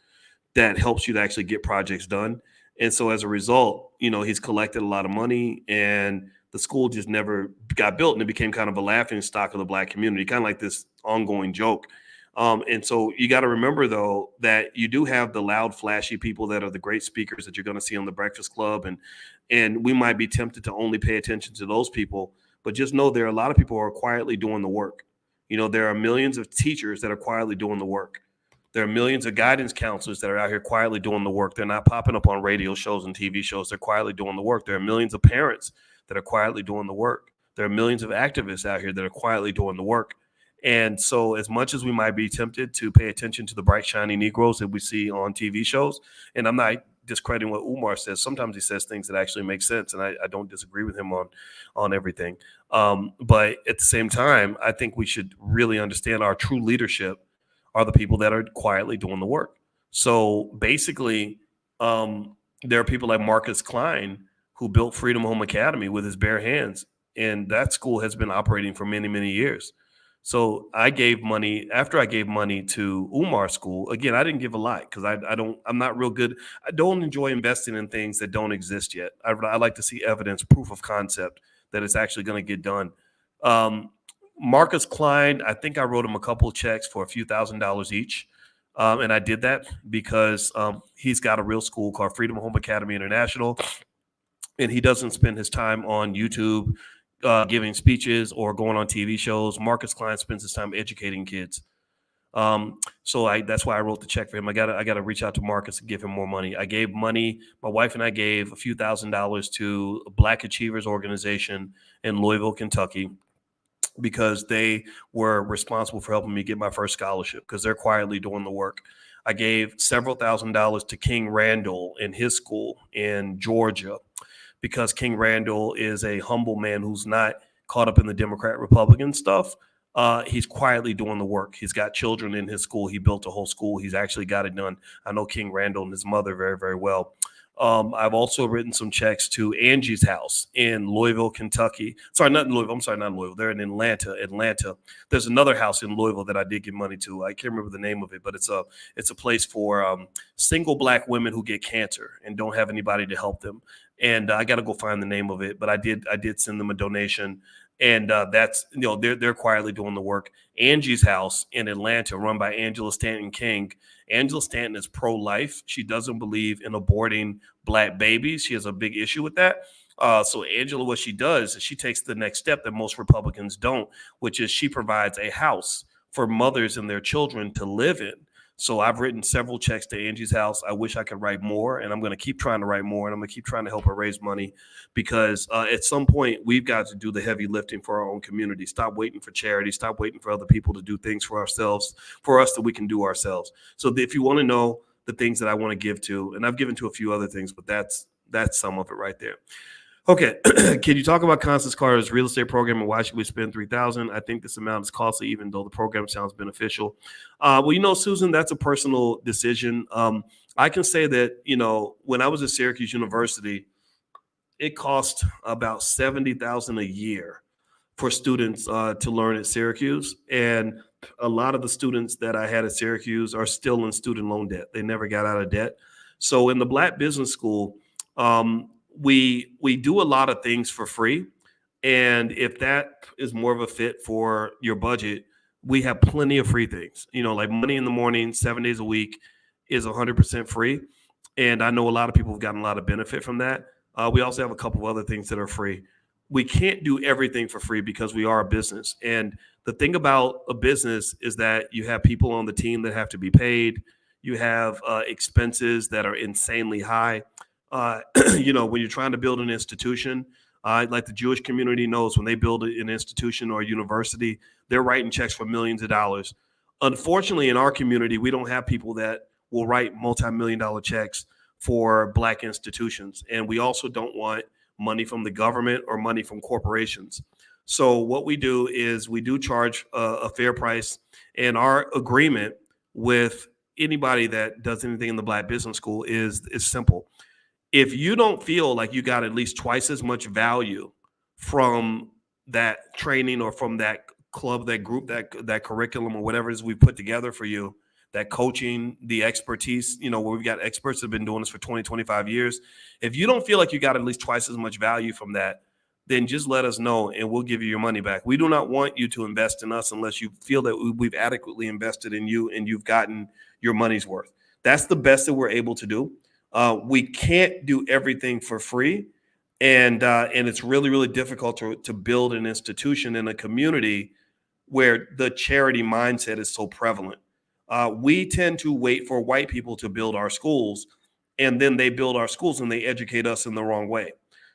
that helps you to actually get projects done. And so as a result, he's collected a lot of money, and the school just never got built, and it became kind of a laughing stock of the Black community, kind of like this ongoing joke. And so you got to remember, though, that you do have the loud, flashy people that are the great speakers that you're going to see on the Breakfast Club. And we might be tempted to only pay attention to those people. But just know there are a lot of people who are quietly doing the work. There are millions of teachers that are quietly doing the work. There are millions of guidance counselors that are out here quietly doing the work. They're not popping up on radio shows and TV shows. They're quietly doing the work. There are millions of parents that are quietly doing the work. There are millions of activists out here that are quietly doing the work. And so as much as we might be tempted to pay attention to the bright, shiny Negroes that we see on TV shows, and I'm not discrediting what Umar says, sometimes he says things that actually make sense, and I don't disagree with him on everything. But at the same time, I think we should really understand our true leadership are the people that are quietly doing the work. So basically, there are people like Marcus Klein, who built Freedom Home Academy with his bare hands, and that school has been operating for many, many years. So I gave money after I gave money to Umar School. Again, I didn't give a lot because I'm not real good. I don't enjoy investing in things that don't exist yet. I like to see evidence, proof of concept that it's actually going to get done. Marcus Klein, I think I wrote him a couple of checks for a few $1,000s each. And I did that because he's got a real school called Freedom Home Academy International. And he doesn't spend his time on YouTube giving speeches or going on TV shows. Marcus Klein spends his time educating kids. So that's why I wrote the check for him. I gotta reach out to Marcus and give him more money. I gave money. My wife and I gave a few $1,000s to a Black Achievers organization in Louisville, Kentucky, because they were responsible for helping me get my first scholarship, because they're quietly doing the work. I gave several $1,000s to King Randall in his school in Georgia, because King Randall is a humble man who's not caught up in the Democrat-Republican stuff. He's quietly doing the work. He's got children in his school. He built a whole school. He's actually got it done. I know King Randall and his mother very, very well. I've also written some checks to Angie's House in Louisville, Kentucky. Sorry, not in Louisville. I'm sorry, not in Louisville. They're in Atlanta. There's another house in Louisville that I did give money to. I can't remember the name of it, but it's a place for single Black women who get cancer and don't have anybody to help them. And I got to go find the name of it, but I did send them a donation. And that's, they're quietly doing the work. Angie's House in Atlanta, run by Angela Stanton King. Angela Stanton is pro-life. She doesn't believe in aborting Black babies. She has a big issue with that. So Angela, what she does is she takes the next step that most Republicans don't, which is she provides a house for mothers and their children to live in. So I've written several checks to Angie's House. I wish I could write more, and I'm going to keep trying to write more, and I'm going to keep trying to help her raise money, because at some point we've got to do the heavy lifting for our own community. Stop waiting for charity. Stop waiting for other people to do things for ourselves, for us that we can do ourselves. So if you want to know the things that I want to give to, and I've given to a few other things, but that's some of it right there. Okay, can you talk about Constance Carter's real estate program and why should we spend $3,000? I think this amount is costly, even though the program sounds beneficial. Well, Susan, that's a personal decision. I can say that, when I was at Syracuse University, it cost about $70,000 a year for students to learn at Syracuse, and a lot of the students that I had at Syracuse are still in student loan debt. They never got out of debt. So in the Black Business School, we do a lot of things for free. And if that is more of a fit for your budget, we have plenty of free things, like Money in the Morning, 7 days a week is 100% free. And I know a lot of people have gotten a lot of benefit from that. We also have a couple of other things that are free. We can't do everything for free because we are a business. And the thing about a business is that you have people on the team that have to be paid. You have expenses that are insanely high. When you're trying to build an institution, like the Jewish community knows, when they build an institution or a university, they're writing checks for millions of dollars. Unfortunately, in our community, we don't have people that will write multi-million-dollar checks for Black institutions. And we also don't want money from the government or money from corporations. So what we do is we do charge a fair price. And our agreement with anybody that does anything in the Black Business School is simple. If you don't feel like you got at least twice as much value from that training or from that club, that group, that curriculum or whatever it is we put together for you, that coaching, the expertise, where we've got experts that have been doing this for 20, 25 years. If you don't feel like you got at least twice as much value from that, then just let us know and we'll give you your money back. We do not want you to invest in us unless you feel that we've adequately invested in you and you've gotten your money's worth. That's the best that we're able to do. We can't do everything for free. And it's really, really difficult to build an institution in a community where the charity mindset is so prevalent. We tend to wait for white people to build our schools, and then they build our schools and they educate us in the wrong way.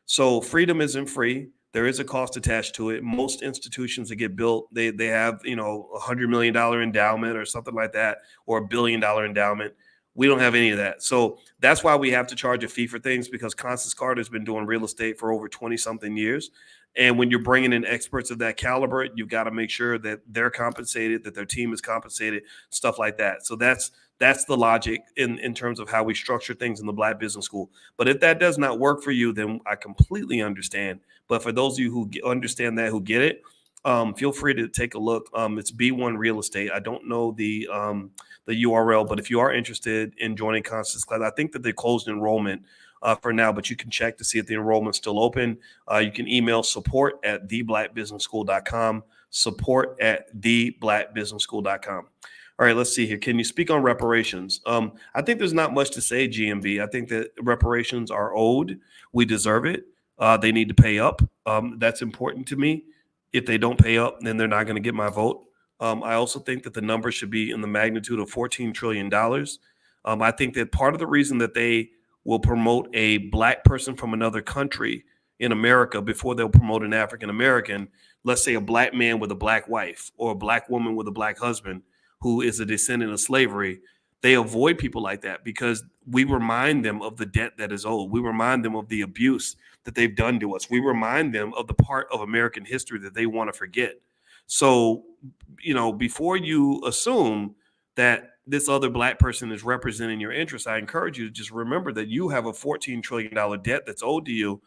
So freedom isn't free. There is a cost attached to it. Most institutions that get built, they have, $100 million endowment or something like that, or $1 billion endowment. We don't have any of that. So that's why we have to charge a fee for things, because Constance Carter has been doing real estate for over 20 something years. And when you're bringing in experts of that caliber, you've got to make sure that they're compensated, that their team is compensated, stuff like that. So that's the logic in terms of how we structure things in the Black Business School. But if that does not work for you, then I completely understand. But for those of you who understand that, who get it, feel free to take a look. It's B1 Real Estate. I don't know the URL, but if you are interested in joining Constance class, I think that they closed enrollment for now, but you can check to see if the enrollment's still open. You can email support@theblackbusinessschool.com, support@theblackbusinessschool.com. All right, let's see here. Can you speak on reparations? I think there's not much to say, GMB. I think that reparations are owed. We deserve it. They need to pay up. That's important to me. If they don't pay up, then they're not going to get my vote. I also think that the number should be in the magnitude of $14 trillion. I think that part of the reason that they will promote a Black person from another country in America before they'll promote an African American, let's say a Black man with a Black wife or a Black woman with a Black husband who is a descendant of slavery, they avoid people like that because we remind them of the debt that is owed. We remind them of the abuse that they've done to us. We remind them of the part of American history that they want to forget. So, before you assume that this other Black person is representing your interests, I encourage you to just remember that you have a $14 trillion debt that's owed to you,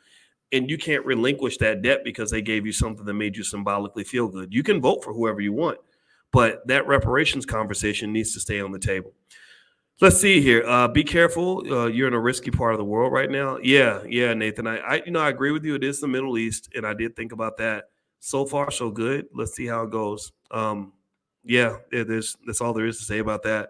and you can't relinquish that debt because they gave you something that made you symbolically feel good. You can vote for whoever you want, but that reparations conversation needs to stay on the table. Let's see here. Be careful. You're in a risky part of the world right now. Yeah, Nathan. I agree with you. It is the Middle East, and I did think about that. So far, so good. Let's see how it goes. That's all there is to say about that.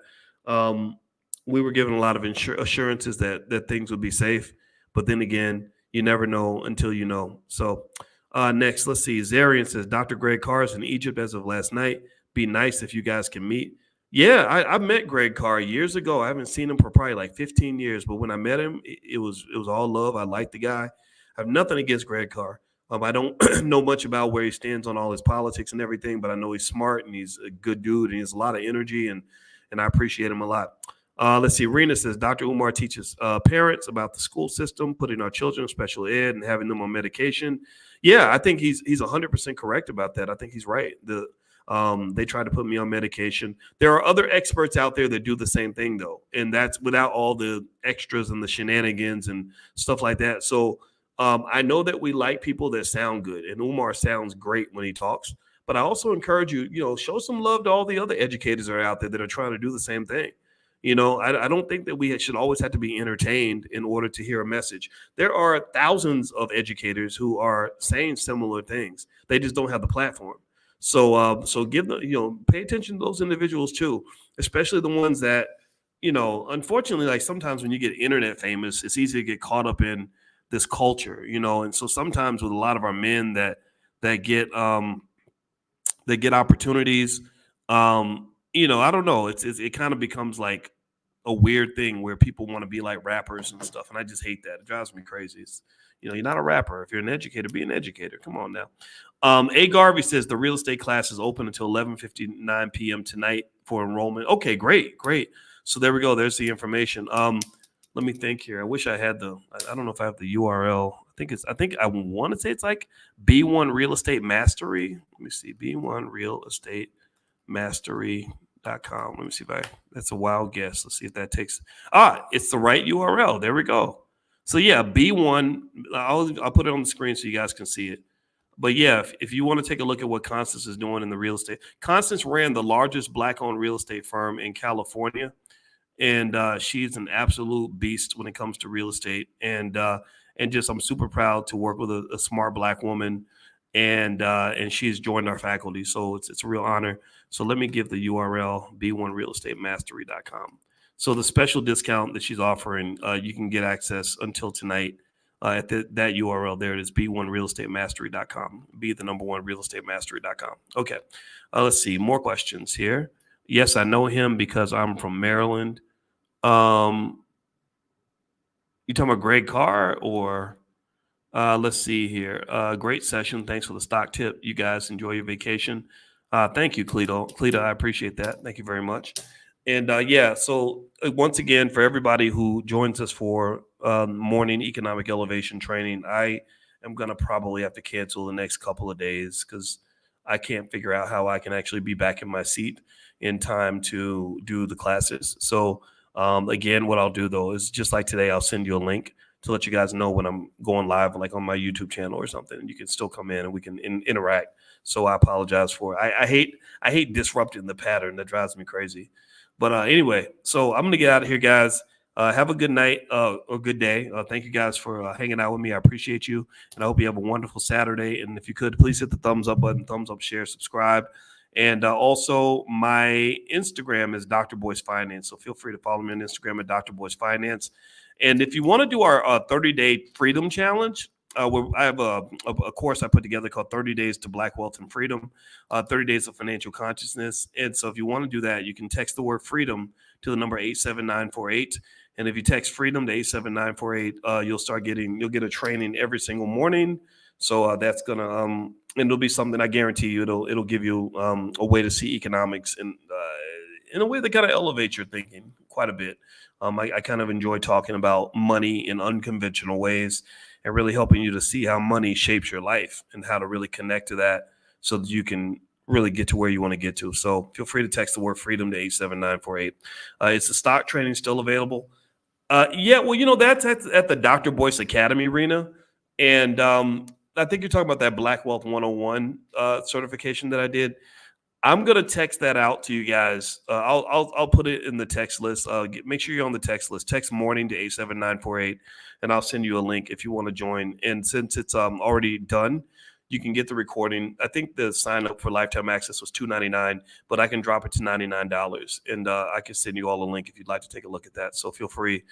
We were given a lot of assurances that things would be safe, but then again, you never know until you know. So next, let's see. Zarian says, Dr. Greg Carr is in Egypt as of last night. Be nice if you guys can meet. Yeah, I met Greg Carr years ago. I haven't seen him for probably like 15 years, but when I met him, it was all love. I like the guy. I have nothing against Greg Carr. I don't know much about where he stands on all his politics and everything, but I know he's smart and he's a good dude and he has a lot of energy, and I appreciate him a lot. Let's see. Rena says, Dr. Umar teaches parents about the school system, putting our children in special ed and having them on medication. Yeah, I think he's 100% correct about that. I think he's right. They tried to put me on medication. There are other experts out there that do the same thing, though, and that's without all the extras and the shenanigans and stuff like that. So I know that we like people that sound good, and Umar sounds great when he talks. But I also encourage you, show some love to all the other educators that are out there that are trying to do the same thing. I don't think that we should always have to be entertained in order to hear a message. There are thousands of educators who are saying similar things. They just don't have the platform. So give them, pay attention to those individuals too, especially the ones that, unfortunately, like sometimes when you get internet famous, it's easy to get caught up in this culture, and so sometimes with a lot of our men that get opportunities, I don't know, it kind of becomes like a weird thing where people want to be like rappers and stuff, and I just hate that. It drives me crazy. You're not a rapper. If you're an educator, be an educator. Come on now. A. Garvey says the real estate class is open until 11:59 p.m. tonight for enrollment. Okay, great. So there we go. There's the information. Let me think here. I wish I had I don't know if I have the URL. I think I want to say it's like B1 Real Estate Mastery. Let me see. B1 Real Estate Mastery.com. Let me see if that's a wild guess. Let's see if that takes, it's the right URL. There we go. So yeah, B1, I'll put it on the screen so you guys can see it. But yeah, if you want to take a look at what Constance is doing in the real estate, Constance ran the largest Black-owned real estate firm in California. And she's an absolute beast when it comes to real estate. And just I'm super proud to work with a smart Black woman. And she's joined our faculty. So it's a real honor. So let me give the URL, b1realestatemmastery.com. So the special discount that she's offering, you can get access until tonight at that URL. There it is, b1realestatemmastery.com. Be the number one realestatemmastery.com. Okay, let's see, more questions here. Yes, I know him because I'm from Maryland. You talking about Greg Carr or let's see here. Great session. Thanks for the stock tip. You guys enjoy your vacation. Thank you, Cleto. Cleto, I appreciate that. Thank you very much. And so once again, for everybody who joins us for morning economic elevation training, I am going to probably have to cancel the next couple of days because I can't figure out how I can actually be back in my seat in time to do the classes. So again, what I'll do though is just like today, I'll send you a link to let you guys know when I'm going live, like on my YouTube channel or something, and you can still come in and we can interact. So I apologize for it. I hate disrupting the pattern. That drives me crazy. But anyway, so I'm going to get out of here, guys. Have a good night or good day. Thank you guys for hanging out with me. I appreciate you. And I hope you have a wonderful Saturday. And if you could, please hit the thumbs up button, thumbs up, share, subscribe. And also my Instagram is Dr. Boyce Finance. So feel free to follow me on Instagram at Dr. Boyce Finance. And if you want to do our 30-day freedom challenge, I have a course I put together called 30 Days to Black Wealth and Freedom, 30 Days of Financial Consciousness. And so if you want to do that, you can text the word freedom to the number 87948. And if you text freedom to 87948, you'll get a training every single morning. So that's going to, and it'll be something I guarantee you, it'll give you a way to see economics in a way that kind of elevates your thinking quite a bit. I kind of enjoy talking about money in unconventional ways and really helping you to see how money shapes your life and how to really connect to that so that you can really get to where you want to get to. So feel free to text the word freedom to 87948. Is the stock training still available? That's at the Dr. Boyce Academy arena. And I think you're talking about that Black Wealth 101 certification that I did. I'm going to text that out to you guys. I'll put it in the text list. Make sure you're on the text list. Text morning to 87948, and I'll send you a link if you want to join. And since it's already done, you can get the recording. I think the sign up for lifetime access was $299, but I can drop it to $99, and I can send you all a link if you'd like to take a look at that. So feel free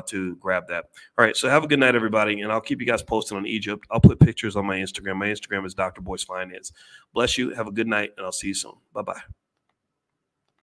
to grab that. All right, so have a good night, everybody, and I'll keep you guys posted on Egypt. I'll put pictures on my Instagram. My Instagram is Dr. Boyce Finance. Bless you. Have a good night, and I'll see you soon. Bye-bye.